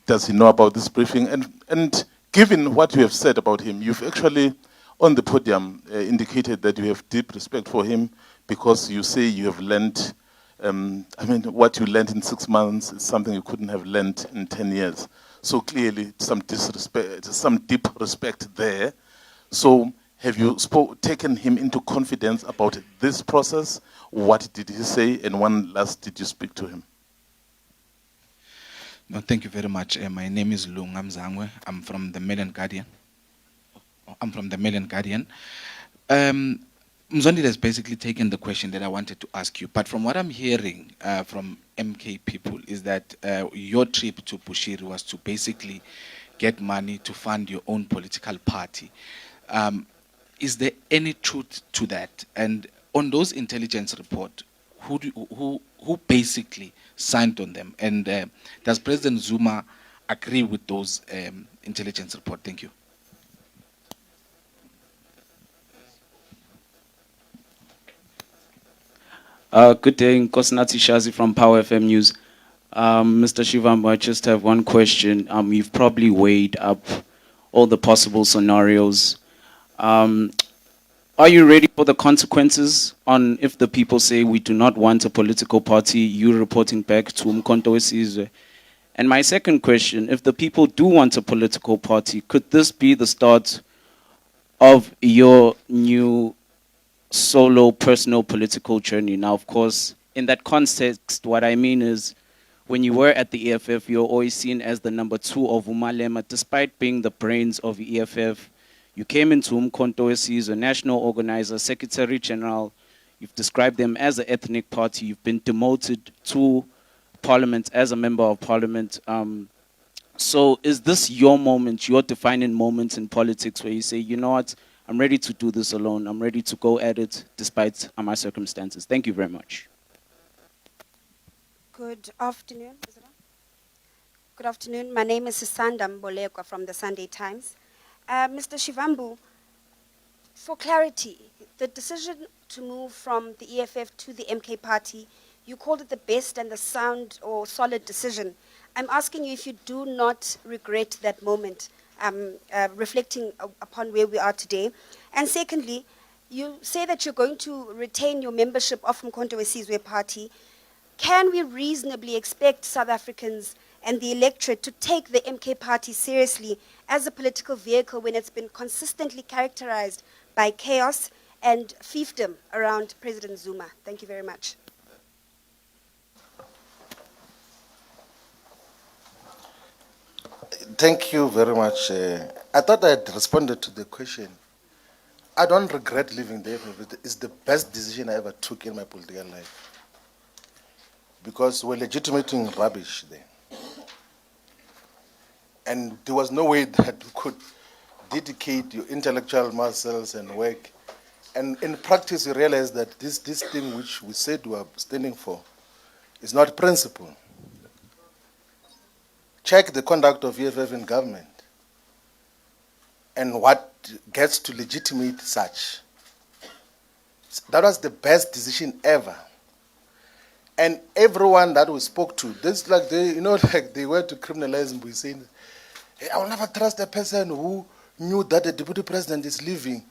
Does he know about this briefing? And given what you have said about him, you've actually, on the podium, indicated that you have deep respect for him because you say you have learned, what you learned in 6 months is something you couldn't have learned in 10 years. So clearly, some deep respect there. So have you taken him into confidence about this process? What did he say? And when last did you speak to him? No, thank you very much. My name is Lunga Mzangwe. I'm from the Mail and Guardian. I'm from the Mail and Guardian. Mzondi has basically taken the question that I wanted to ask you, but from what I'm hearing from MK people is that your trip to Bushiri was to basically get money to fund your own political party. Is there any truth to that? And on those intelligence reports, who basically signed on them? And does President Zuma agree with those intelligence reports? Thank you. Good day, Nkosinathi Shazi from Power FM News. Mr. Shivambu, I just have one question. You've probably weighed up all the possible scenarios. Are you ready for the consequences on if the people say we do not want a political party, you reporting back to uMkhonto Wesizwe? And my second question, if the people do want a political party, could this be the start of your new solo personal political journey? Now, of course, in that context, what I mean is when you were at the EFF, you're always seen as the number 2 of uMalema, despite being the brains of the EFF. You came into uMkhonto Wesizwe, a national organizer, secretary general. You've described them as an ethnic party. You've been demoted to parliament as a member of parliament. So is this your moment, your defining moment in politics where you say, you know what, I'm ready to do this alone. I'm ready to go at it despite my circumstances. Thank you very much. Good afternoon. Is it on? Good afternoon. My name is Sisanda Mbolekwa from the Sunday Times. Mr. Shivambu, for clarity, the decision to move from the EFF to the MK party, you called it the best and the sound or solid decision. I'm asking you if you do not regret that moment, reflecting upon where we are today. And secondly, you say that you're going to retain your membership of uMkhonto Wesizwe party. Can we reasonably expect South Africans and the electorate to take the MK party seriously as a political vehicle when it's been consistently characterized by chaos and fiefdom around President Zuma? Thank you very much. Thank you very much. I thought I had responded to the question. I don't regret leaving the EFF. It's the best decision I ever took in my political life. Because we're legitimating rubbish there. And there was no way that you could dedicate your intellectual muscles and work. And in practice, you realize that this thing which we said we are standing for is not principle. Check the conduct of EFF in government and what gets to legitimate such. That was the best decision ever. And everyone that we spoke to, this like they, like they were to criminalize him by saying, hey, I will never trust a person who knew that the deputy president is leaving.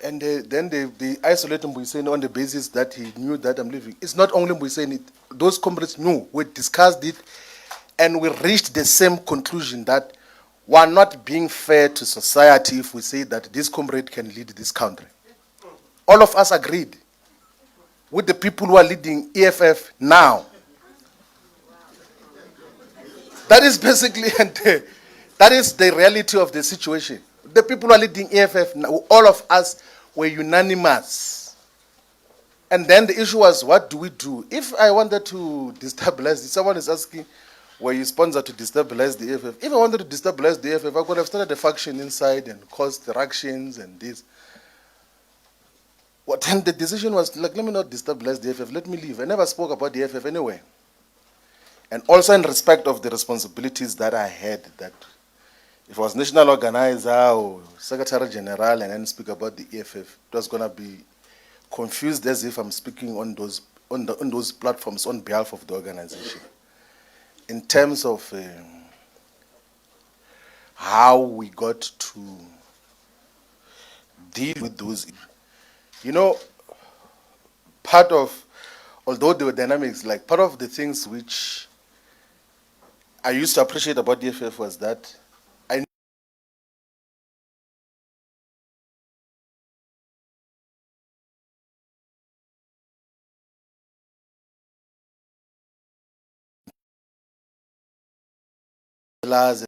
And then they isolate him by saying on the basis that he knew that I'm leaving. It's not only by saying it, those comrades knew, we discussed it, and we reached the same conclusion that we are not being fair to society if we say that this comrade can lead this country. All of us agreed with the people who are leading EFF now. That is basically, and that is the reality of the situation. The people who are leading EFF, now, all of us were unanimous. And then the issue was, what do we do? If I wanted to destabilize, someone is asking, were you sponsored to destabilize the EFF? If I wanted to destabilize the EFF, I could have started a faction inside and caused interactions and this. Well, then the decision was, like, let me not destabilize the EFF, let me leave. I never spoke about the EFF anyway. And also in respect of the responsibilities that I had, that if I was national organizer or secretary general and then speak about the EFF, it was going to be confused as if I'm speaking on those platforms on behalf of the organization. In terms of how we got to deal with those, part of, although there were dynamics, like part of the things which I used to appreciate about the EFF was that I realized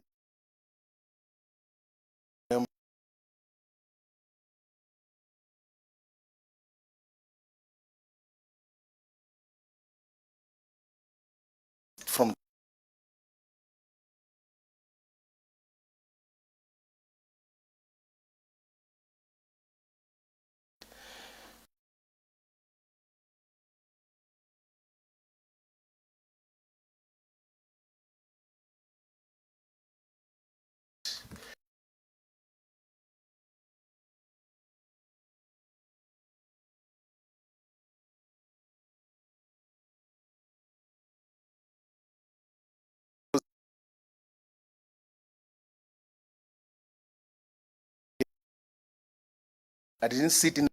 I didn't sit in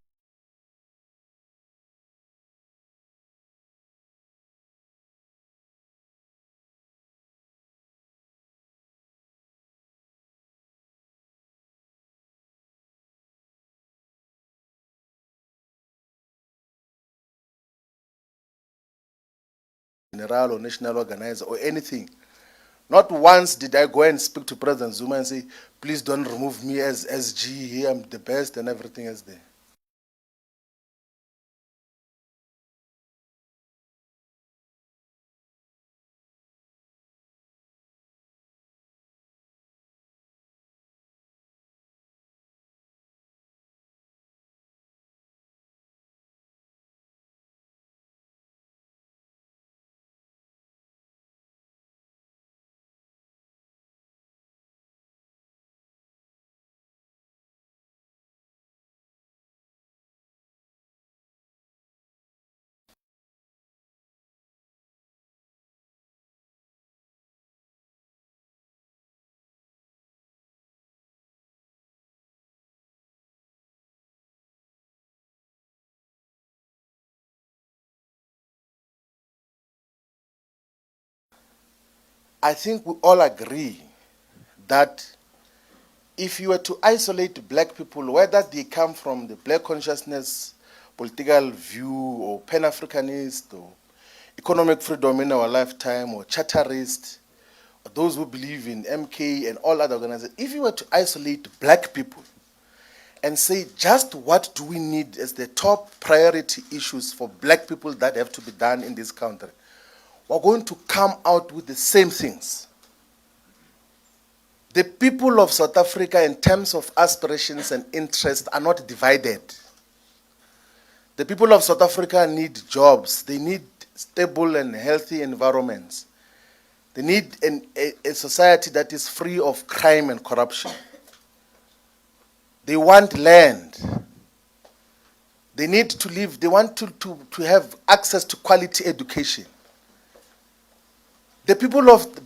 general or national organizer or anything. Not once did I go and speak to President Zuma and say, please don't remove me as SG here, I'm the best and everything else there. I think we all agree that if you were to isolate black people, whether they come from the black consciousness, political view, or Pan-Africanist, or economic freedom in our lifetime, or charterist, or those who believe in MK and all other organizations, if you were to isolate black people and say just what do we need as the top priority issues for black people that have to be done in this country, we're going to come out with the same things. The people of South Africa, in terms of aspirations and interests, are not divided. The people of South Africa need jobs. They need stable and healthy environments. They need a society that is free of crime and corruption. They want land. They need to live. They want to have access to quality education. The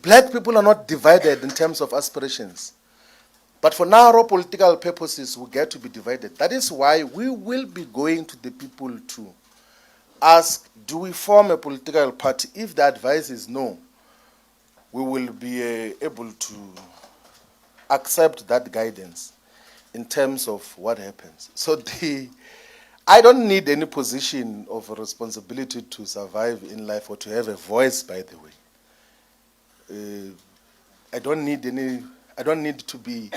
black people are not divided in terms of aspirations. But for narrow political purposes, we get to be divided. That is why we will be going to the people to ask, do we form a political party? If the advice is no, we will be able to accept that guidance in terms of what happens. So I don't need any position of responsibility to survive in life or to have a voice, by the way. I don't need to be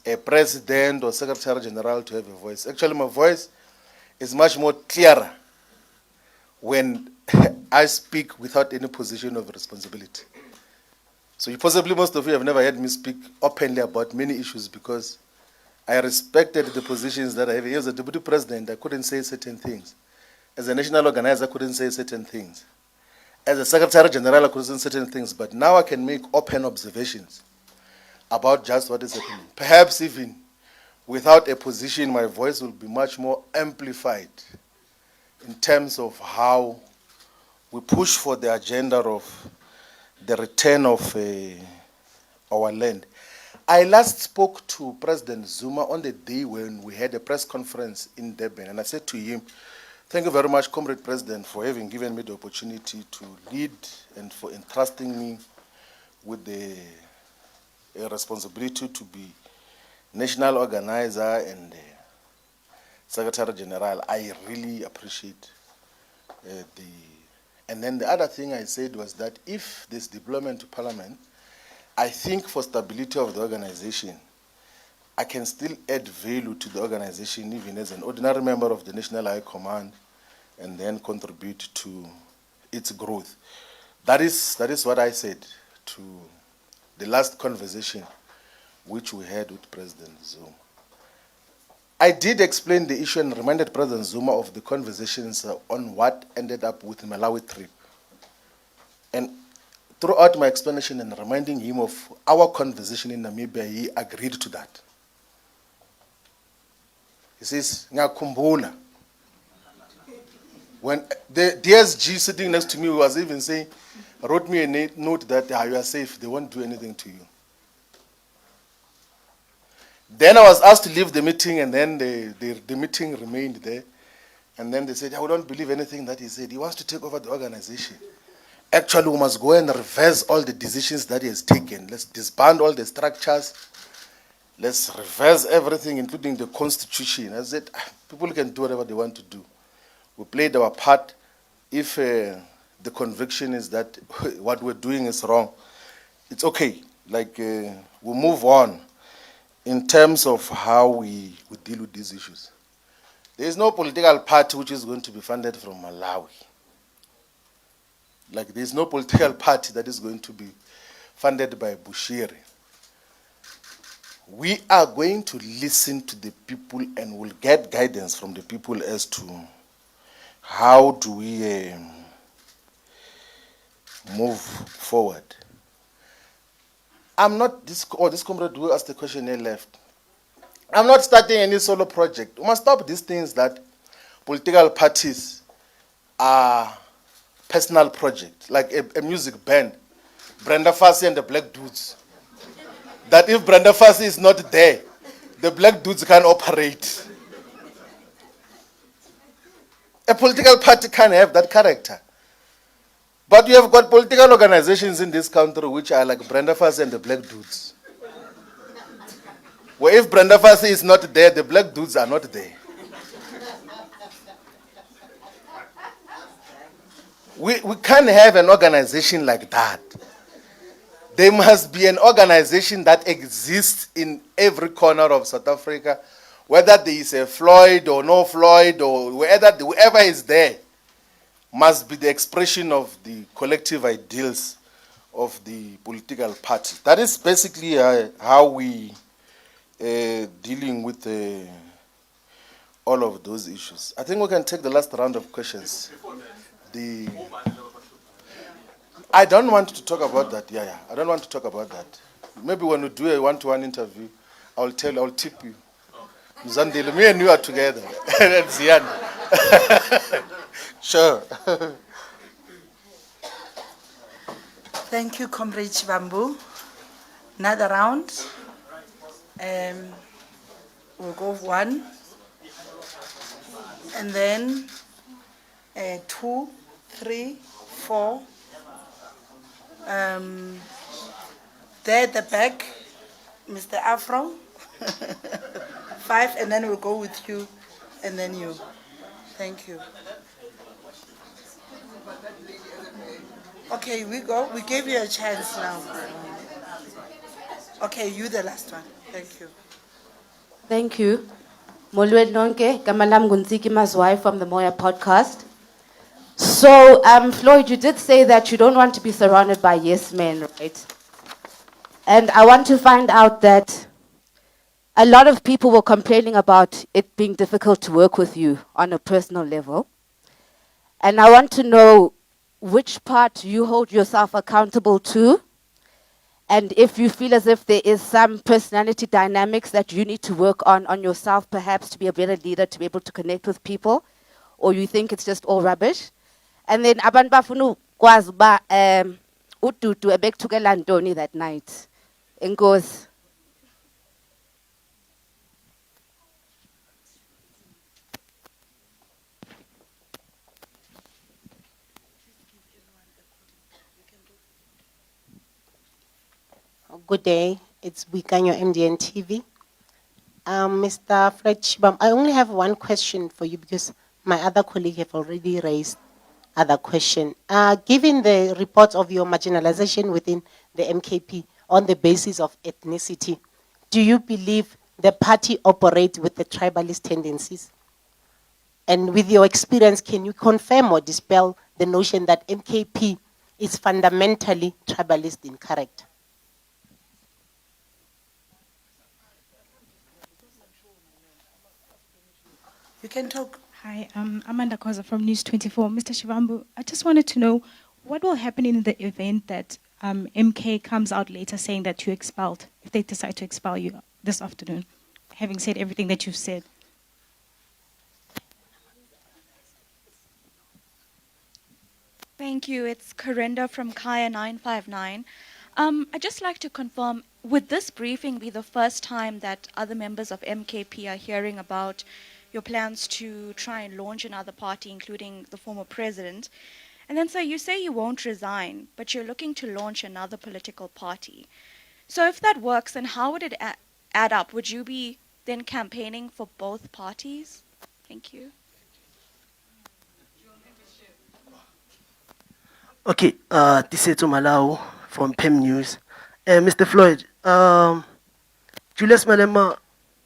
a president or secretary general to have a voice. Actually, my voice is much more clearer when I speak without any position of responsibility. So possibly most of you have never heard me speak openly about many issues because I respected the positions that I have. As a deputy president, I couldn't say certain things. As a national organizer, I couldn't say certain things. As a secretary general, I could say certain things, but now I can make open observations about just what is happening. Perhaps even without a position, my voice will be much more amplified in terms of how we push for the agenda of the return of our land. I last spoke to President Zuma on the day when we had a press conference in Durban, and I said to him, thank you very much, Comrade President, for having given me the opportunity to lead and for entrusting me with the responsibility to be national organizer and secretary general. I really appreciate And then the other thing I said was that if this deployment to Parliament, I think for stability of the organization, I can still add value to the organization even as an ordinary member of the National High Command and then contribute to its growth. That is what I said to the last conversation which we had with President Zuma. I did explain the issue and reminded President Zuma of the conversations on what ended up with the Malawi trip. And throughout my explanation and reminding him of our conversation in Namibia, he agreed to that. He says, "Ngakhumbula." When the DSG sitting next to me was even saying, wrote me a note that you are safe, they won't do anything to you. Then I was asked to leave the meeting, and then the meeting remained there. And then they said, I don't believe anything that he said. He wants to take over the organization. Actually, we must go and reverse all the decisions that he has taken. Let's disband all the structures. Let's reverse everything, including the constitution. I said, people can do whatever they want to do. We played our part. If the conviction is that what we're doing is wrong, it's okay. Like, we move on in terms of how we deal with these issues. There is no political party which is going to be funded from Malawi. Like, there is no political party that is going to be funded by Bushiri. We are going to listen to the people and will get guidance from the people as to how do we move forward. I'm not, this comrade who asked the question here left. I'm not starting any solo project. We must stop these things that political parties are personal projects, like a music band, Brenda Fassie and the Black Dudes. That if Brenda Fassie is not there, the Black Dudes can't operate. A political party can't have that character. But you have got political organizations in this country which are like Brenda Fassie and the Black Dudes. Where if Brenda Fassie is not there, the Black Dudes are not there. We can't have an organization like that. There must be an organization that exists in every corner of South Africa, whether there is a Floyd or no Floyd, or whoever is there must be the expression of the collective ideals of the political party. That is basically how we dealing with all of those issues. I think we can take the last round of questions. I don't want to talk about that. Yeah. I don't want to talk about that. Maybe when we do a one-to-one interview, I'll tip you. Mzandile, me and you are together. And Zian. Sure. Thank you, Comrade Shivambu. Another round. We'll go one. And then 2, 3, 4. There at the back, Mr. Afro. 5, and then we'll go with you, and then you. Thank you. Okay, we go. We gave you a chance now. Okay, you the last one. Thank you. Thank you. Molweni nonke, Kamalam Gunziki Mazwai from the Moya podcast. So, Floyd, you did say that you don't want to be surrounded by yes men, right? And I want to find out that a lot of people were complaining about it being difficult to work with you on a personal level. And I want to know which part you hold yourself accountable to, and if you feel as if there is some personality dynamics that you need to work on yourself, perhaps to be a better leader, to be able to connect with people, or you think it's just all rubbish. And then abantu bafuna ukwazi uba uDudu ebekuthukela ntoni that night. Enkosi. Good day. It's Wikanyo MDN TV. Mr. Fred Shibam, I only have one question for you because my other colleague have already raised other question. Given the reports of your marginalization within the MKP on the basis of ethnicity, do you believe the party operates with the tribalist tendencies? And with your experience, can you confirm or dispel the notion that MKP is fundamentally tribalist in character? You can talk. Hi, I'm Amanda Koza from News24. Mr. Shivambu, I just wanted to know what will happen in the event that MK comes out later saying that you're expelled, if they decide to expel you this afternoon, having said everything that you've said. Thank you. It's Corinda from Kaya 959. I'd just like to confirm, would this briefing be the first time that other members of MKP are hearing about your plans to try and launch another party, including the former president? And then, sir, you say you won't resign, but you're looking to launch another political party. So if that works, then how would it add up? Would you be then campaigning for both parties? Thank you. Okay, Tiseto Malau from PEM News. Mr. Floyd, Julius Malema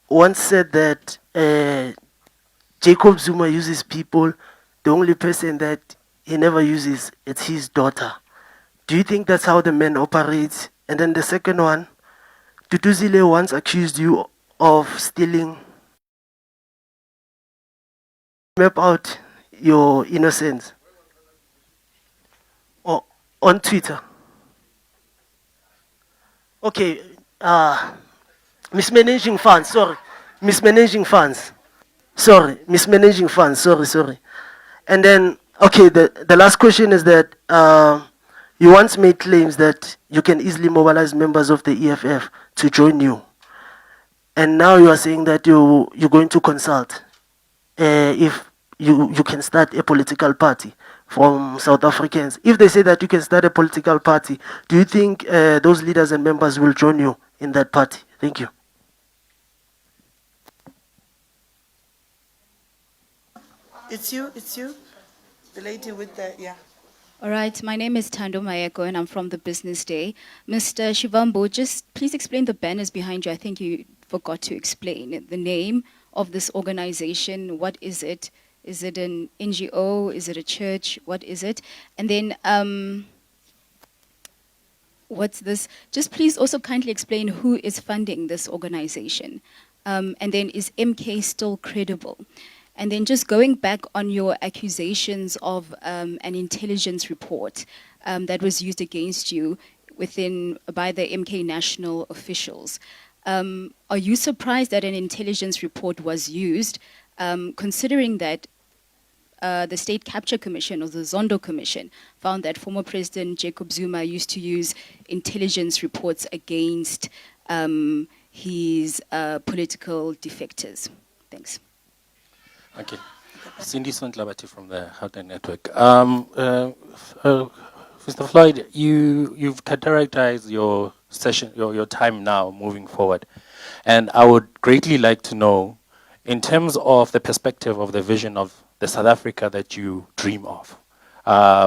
once said that Jacob Zuma uses people. The only person that he never uses is his daughter. Do you think that's how the man operates? And then the second one, Tutuzile once accused you of stealing, map out your innocence on Twitter. Okay, mismanaging funds, sorry. Mismanaging funds. Sorry, mismanaging funds, sorry. And then, okay, the last question is that you once made claims that you can easily mobilize members of the EFF to join you. And now you are saying that you're going to consult if you can start a political party from South Africans. If they say that you can start a political party, do you think those leaders and members will join you in that party? Thank you. It's you. The lady with the, yeah. All right, my name is Thando Mayeko and I'm from the Business Day. Mr. Shivambu, just please explain the banners behind you. I think you forgot to explain the name of this organization. What is it? Is it an NGO? Is it a church? What is it? And then what's this? Just please also kindly explain who is funding this organization. And then is MK still credible? And then just going back on your accusations of an intelligence report that was used against you by the MK national officials. Are you surprised that an intelligence report was used, considering that the State Capture Commission or the Zondo Commission found that former President Jacob Zuma used to use intelligence reports against his political defectors? Thanks. Okay. Cindy Sontlabati from the Houghton Network. Mr. Floyd, you've characterized your session, your time now moving forward. And I would greatly like to know, in terms of the perspective of the vision of the South Africa that you dream of,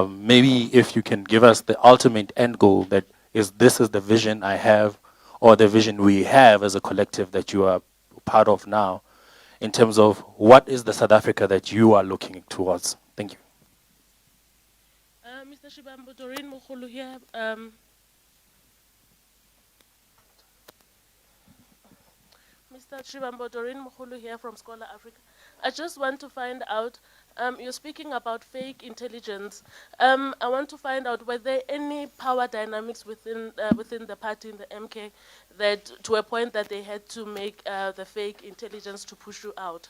maybe if you can give us the ultimate end goal that this is the vision I have, or the vision we have as a collective that you are part of now, in terms of what is the South Africa that you are looking towards. Thank you. Mr. Shivambu, Doreen Mukhulu here. Mr. Shivambu, Doreen Mukhulu here from Scholar Africa. I just want to find out, you're speaking about fake intelligence. I want to find out, were there any power dynamics within the party, in the MK, that to a point that they had to make the fake intelligence to push you out?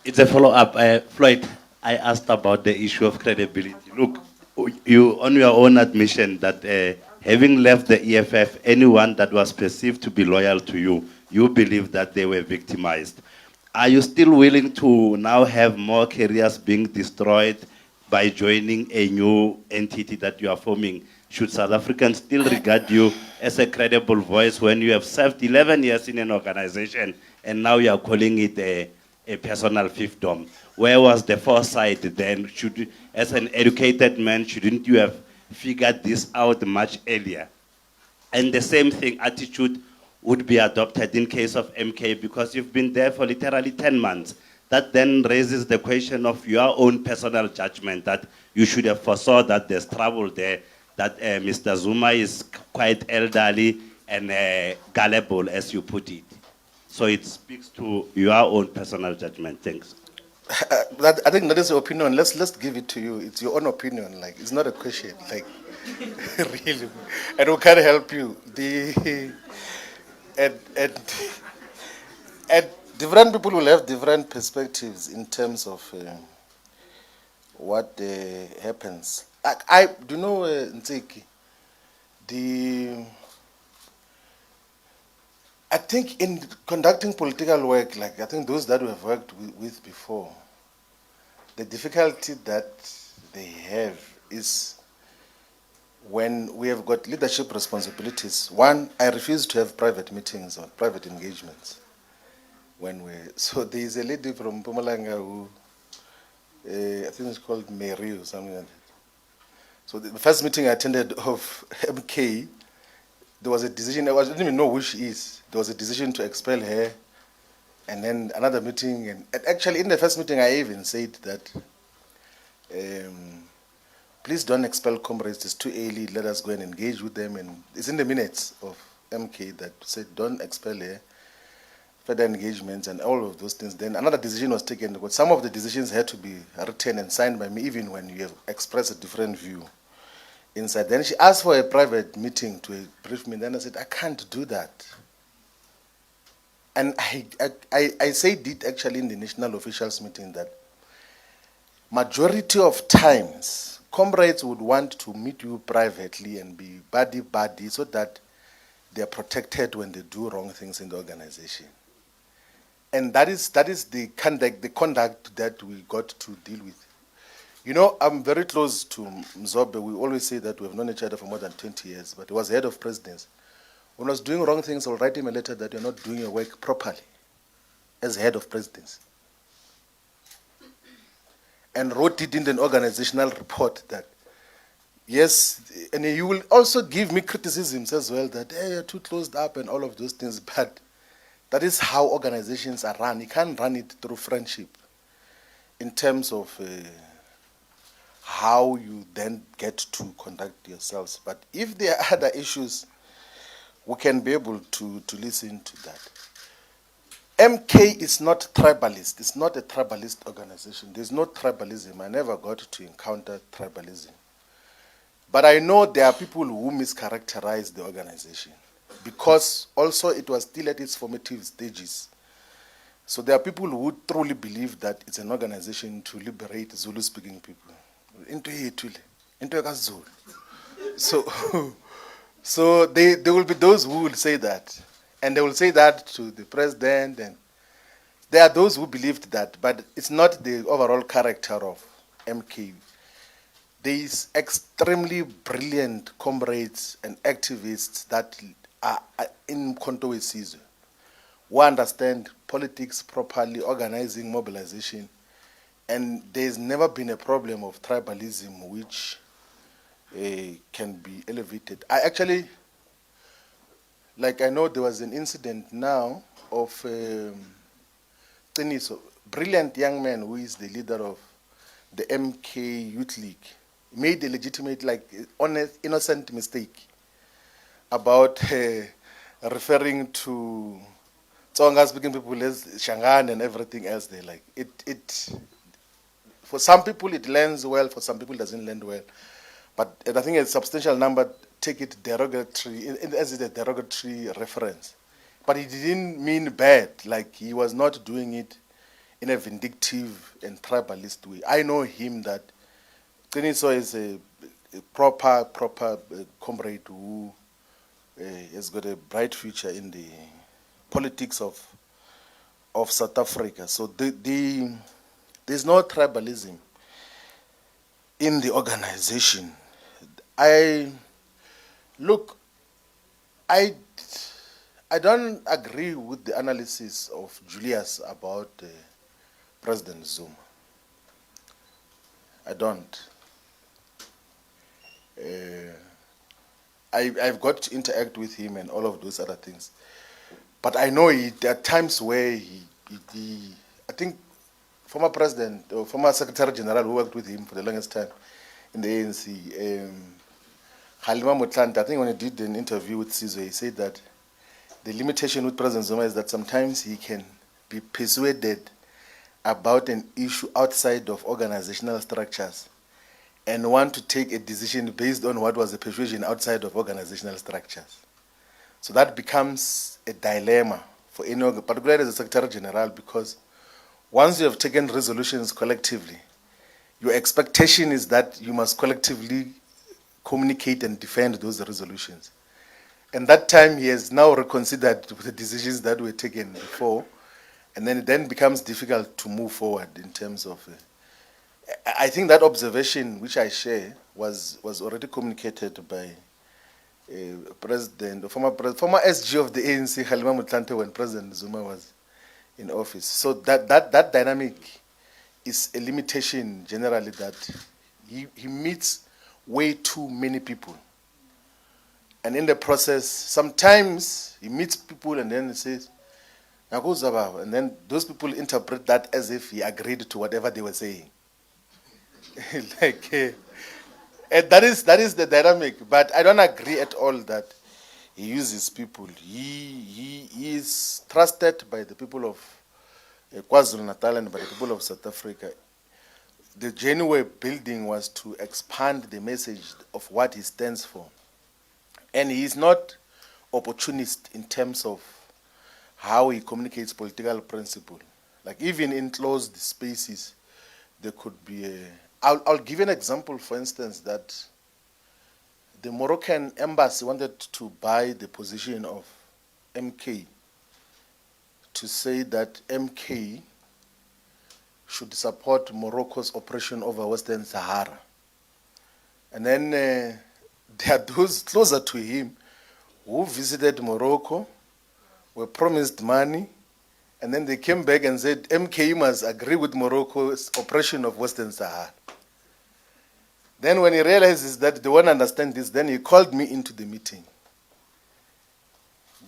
It's a follow-up. Floyd, I asked about the issue of credibility. Look, you, on your own admission that having left the EFF, anyone that was perceived to be loyal to you, you believe that they were victimized. Are you still willing to now have more careers being destroyed by joining a new entity that you are forming? Should South Africans still regard you as a credible voice when you have served 11 years in an organization and now you are calling it a personal fiefdom? Where was the foresight then? As an educated man, shouldn't you have figured this out much earlier? And the same attitude would be adopted in case of MK, because you've been there for literally 10 months. That then raises the question of your own personal judgment, that you should have foresaw that there's trouble there, that Mr. Zuma is quite elderly and gullible, as you put it. So it speaks to your own personal judgment. Thanks. I think that is your opinion. Let's give it to you. It's your own opinion. Like, it's not a question. Like, really, and we can't help you. And different people will have different perspectives in terms of what happens. I do you know, Ntsiki, I think in conducting political work, like I think those that we have worked with before, the difficulty that they have is when we have got leadership responsibilities. One, I refuse to have private meetings or private engagements. So there is a lady from Pumalanga who, I think it's called Mary or something like that. So the first meeting I attended of MK, there was a decision, I didn't even know who she is. There was a decision to expel her, and then another meeting. And actually, in the first meeting, I even said that, please don't expel comrades, it's too early, let us go and engage with them. And it's in the minutes of MK that said, don't expel her, further engagements and all of those things. Then another decision was taken, but some of the decisions had to be written and signed by me, even when you have expressed a different view inside. Then she asked for a private meeting to brief me. Then I said, I can't do that. And I said it actually in the national officials meeting that majority of times, comrades would want to meet you privately and be buddy-buddy so that they are protected when they do wrong things in the organization. And that is the conduct that we got to deal with. You know, I'm very close to Mzobe. We always say that we have known each other for more than 20 years, but he was head of presidency. When I was doing wrong things, I'll write him a letter that you're not doing your work properly as head of presidency. And wrote it in an organizational report that, yes, and you will also give me criticisms as well that, hey, you're too closed up and all of those things, but that is how organizations are run. You can't run it through friendship in terms of how you then get to conduct yourselves. But if there are other issues, we can be able to listen to that. MK is not tribalist. It's not a tribalist organization. There's no tribalism. I never got to encounter tribalism. But I know there are people who mischaracterize the organization because also it was still at its formative stages. So there are people who truly believe that it's an organization to liberate Zulu-speaking people. So there will be those who will say that. And they will say that to the president. And there are those who believed that, but it's not the overall character of MK. These extremely brilliant comrades and activists that are in uMkhonto Wesizwe, who understand politics properly, organizing, mobilization, and there's never been a problem of tribalism which can be elevated. I know there was an incident now of Teniso, brilliant young man who is the leader of the MK Youth League. He made a legitimate, honest, innocent mistake about referring to Tsonga-speaking people as Shangan and everything else. For some people it lands well, for some people it doesn't land well. But I think a substantial number take it derogatory, as a derogatory reference. But he didn't mean bad, he was not doing it in a vindictive and tribalist way. I know him that Teniso is a proper comrade who has got a bright future in the politics of South Africa. So there's no tribalism in the organization. I don't agree with the analysis of Julius about President Zuma. I don't. I've got to interact with him and all of those other things. But I know there are times where I think former president or former secretary general who worked with him for the longest time in the ANC, Halima Motlanthe, I think when he did an interview with Wesizwe, he said that the limitation with President Zuma is that sometimes he can be persuaded about an issue outside of organizational structures and want to take a decision based on what was the persuasion outside of organizational structures. So that becomes a dilemma for any, particularly as a Secretary General, because once you have taken resolutions collectively, your expectation is that you must collectively communicate and defend those resolutions. And that time he has now reconsidered the decisions that were taken before, and then it then becomes difficult to move forward in terms of. I think that observation, which I share, was already communicated by former SG of the ANC, Kgalema Motlanthe, when President Zuma was in office. So that dynamic is a limitation generally, that he meets way too many people. And in the process, sometimes he meets people and then he says, and then those people interpret that as if he agreed to whatever they were saying. And that is the dynamic. But I don't agree at all that he uses people. He is trusted by the people of KwaZulu-Natal and by the people of South Africa. The genuine building was to expand the message of what he stands for. And he is not opportunist in terms of how he communicates political principle. Like even in closed spaces, there could be a... I'll give you an example, for instance, that the Moroccan embassy wanted to buy the position of MK to say that MK should support Morocco's operation over Western Sahara. And then there are those closer to him who visited Morocco, were promised money, and then they came back and said MK must agree with Morocco's operation of Western Sahara. Then when he realizes that they won't understand this, then he called me into the meeting.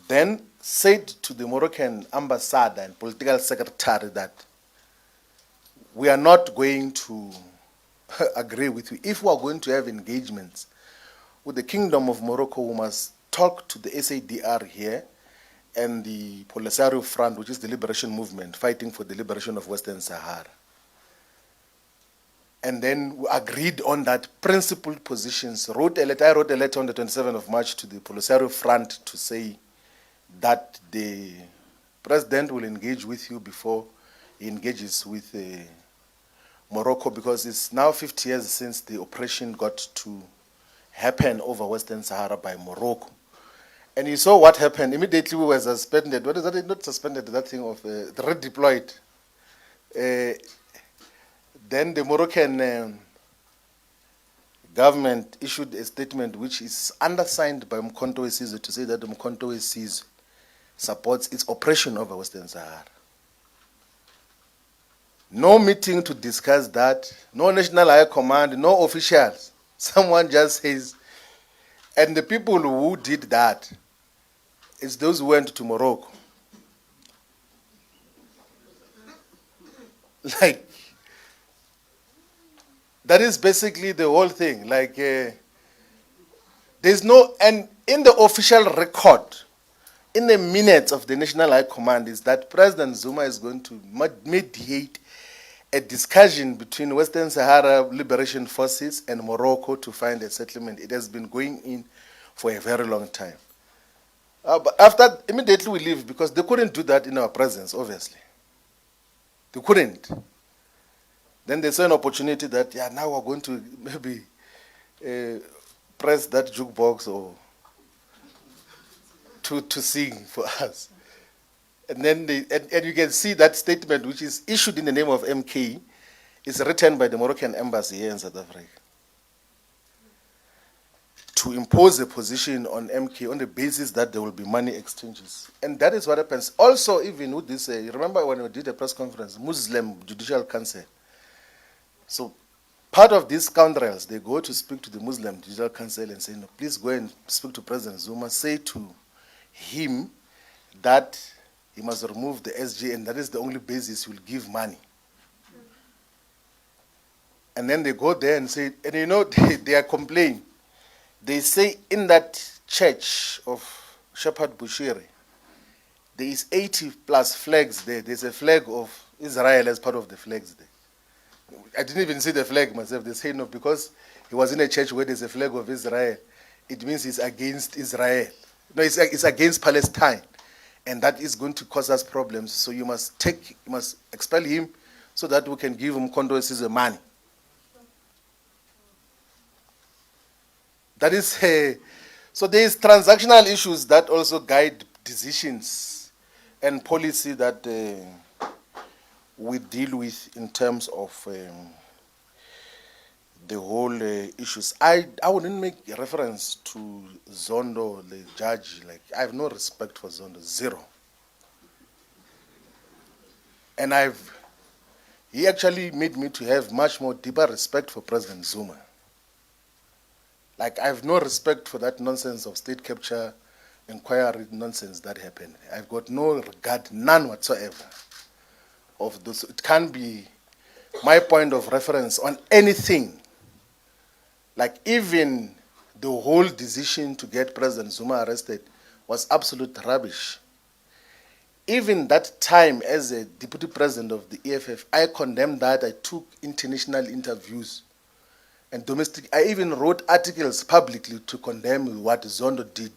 Then said to the Moroccan ambassador and political secretary that we are not going to agree with you. If we are going to have engagements with the Kingdom of Morocco, we must talk to the SADR here and the Polisario Front, which is the liberation movement fighting for the liberation of Western Sahara. And then we agreed on that principled positions. I wrote a letter on the 27th of March to the Polisario Front to say that the president will engage with you before he engages with Morocco, because it's now 50 years since the operation got to happen over Western Sahara by Morocco. And you saw what happened. Immediately we were suspended. What is that? Not suspended, that thing of redeployed. Then the Moroccan government issued a statement which is undersigned by uMkhonto Wesizwe to say that uMkhonto Wesizwe supports its operation over Western Sahara. No meeting to discuss that, no national high command, no officials. Someone just says, and the people who did that, it's those who went to Morocco. Like, that is basically the whole thing. Like, there's no, and in the official record, in the minutes of the National High Command, is that President Zuma is going to mediate a discussion between Western Sahara Liberation Forces and Morocco to find a settlement. It has been going in for a very long time. But after, immediately we leave, because they couldn't do that in our presence, obviously. They couldn't. Then they saw an opportunity that, yeah, now we're going to maybe press that jukebox or to sing for us. And then and you can see that statement, which is issued in the name of MK, is written by the Moroccan embassy here in South Africa, to impose a position on MK on the basis that there will be money exchanges. And that is what happens. Also, even with this, you remember when we did a press conference, Muslim Judicial Council. So part of these scoundrels, they go to speak to the Muslim Judicial Council and say, no, please go and speak to President Zuma, say to him that he must remove the SG, and that is the only basis he will give money. And then they go there and say, and you know, they are complaining. They say in that church of Shepherd Bushiri, there is 80 plus flags there. There's a flag of Israel as part of the flags there. I didn't even see the flag myself. They say no, because he was in a church where there's a flag of Israel. It means he's against Israel. No, it's against Palestine. And that is going to cause us problems. So you must expel him so that we can give uMkhonto Wesizwe money. That is, so there is transactional issues that also guide decisions and policy that we deal with in terms of the whole issues. I wouldn't make reference to Zondo, the judge. Like, I have no respect for Zondo, zero. And he actually made me to have much more deeper respect for President Zuma. Like, I have no respect for that nonsense of state capture inquiry nonsense that happened. I've got no regard, none whatsoever, of those. It can't be my point of reference on anything. Like, even the whole decision to get President Zuma arrested was absolute rubbish. Even that time as a deputy president of the EFF, I condemned that. I took international interviews and domestic. I even wrote articles publicly to condemn what Zondo did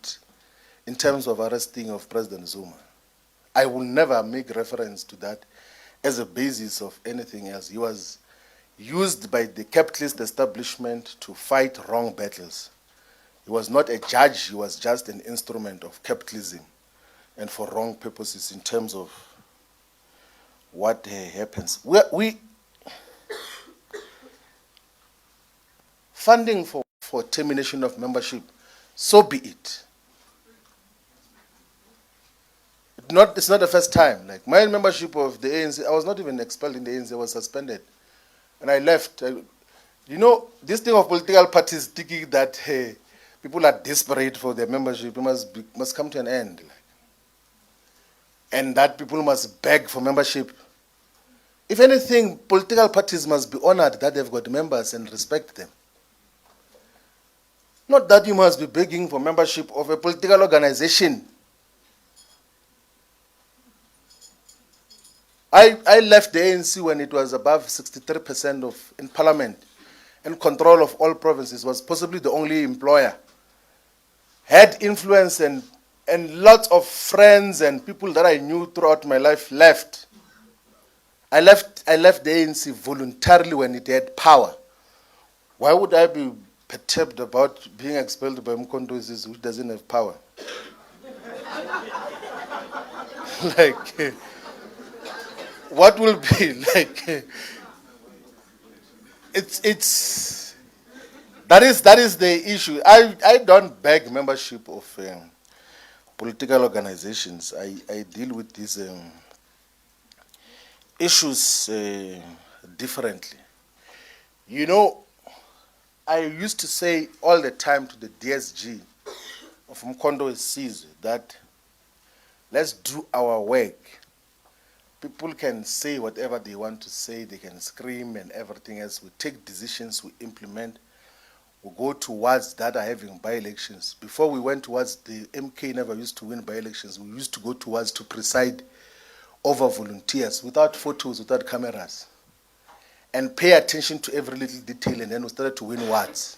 in terms of arresting of President Zuma. I will never make reference to that as a basis of anything else. He was used by the capitalist establishment to fight wrong battles. He was not a judge, he was just an instrument of capitalism and for wrong purposes in terms of what happens. Funding for termination of membership, so be it. It's not the first time. Like, my membership of the ANC, I was not even expelled in the ANC, I was suspended. And I left. You know, this thing of political parties thinking that people are desperate for their membership, it must come to an end. And that people must beg for membership. If anything, political parties must be honored that they've got members and respect them. Not that you must be begging for membership of a political organization. I left the ANC when it was above 63% in parliament and control of all provinces, was possibly the only employer. Had influence and lots of friends and people that I knew throughout my life left. I left the ANC voluntarily when it had power. Why would I be perturbed about being expelled by uMkhonto, which doesn't have power? Like, what will be like? That is the issue. I don't beg membership of political organizations. I deal with these issues differently. You know, I used to say all the time to the DSG of Wesizwe that let's do our work. People can say whatever they want to say, they can scream and everything else. We take decisions, we implement, we go towards that are having by-elections. Before we went towards, the MK never used to win by-elections. We used to go towards to preside over volunteers without photos, without cameras, and pay attention to every little detail, and then we started to win wards.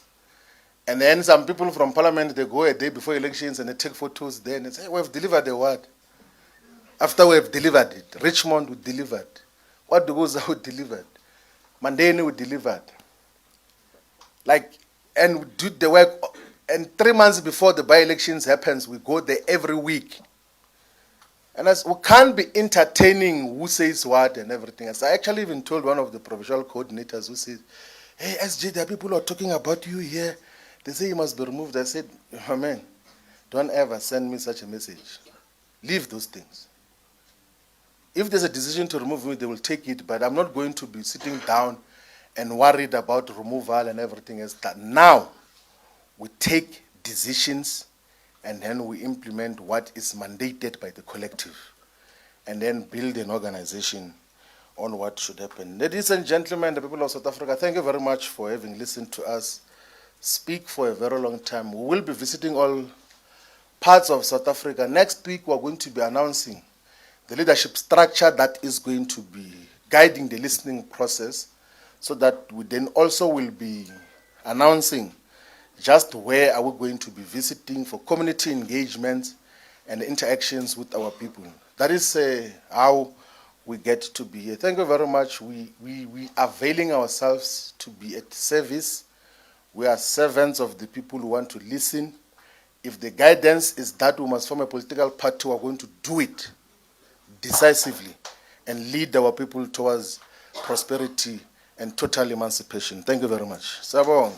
And then some people from parliament, they go a day before elections and they take photos there and they say, we've delivered the ward. After we've delivered it, Richmond we delivered. What goes out delivered? Mandeni we delivered. Like, and we do the work, and 3 months before the by-elections happens, we go there every week. And as we can't be entertaining who says what and everything. As I actually even told one of the provincial coordinators who said, hey, SJ, there are people who are talking about you here. They say you must be removed. I said, oh, man, don't ever send me such a message. Leave those things. If there's a decision to remove me, they will take it, but I'm not going to be sitting down and worried about removal and everything else. That now we take decisions and then we implement what is mandated by the collective and then build an organization on what should happen. Ladies and gentlemen, the people of South Africa, thank you very much for having listened to us speak for a very long time. We will be visiting all parts of South Africa. Next week, we're going to be announcing the leadership structure that is going to be guiding the listening process, so that we then also will be announcing just where are we going to be visiting for community engagement and interactions with our people. That is how we get to be here. Thank you very much. We are availing ourselves to be at service We are servants of the people who want to listen. If the guidance is that we must form a political party, we are going to do it decisively and lead our people towards prosperity and total emancipation. Thank you very much. Sabong.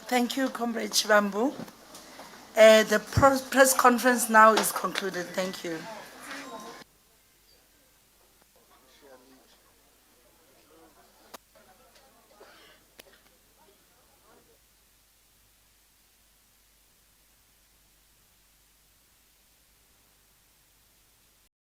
Thank you, Comrade Shivambu. The press conference now is concluded. Thank you.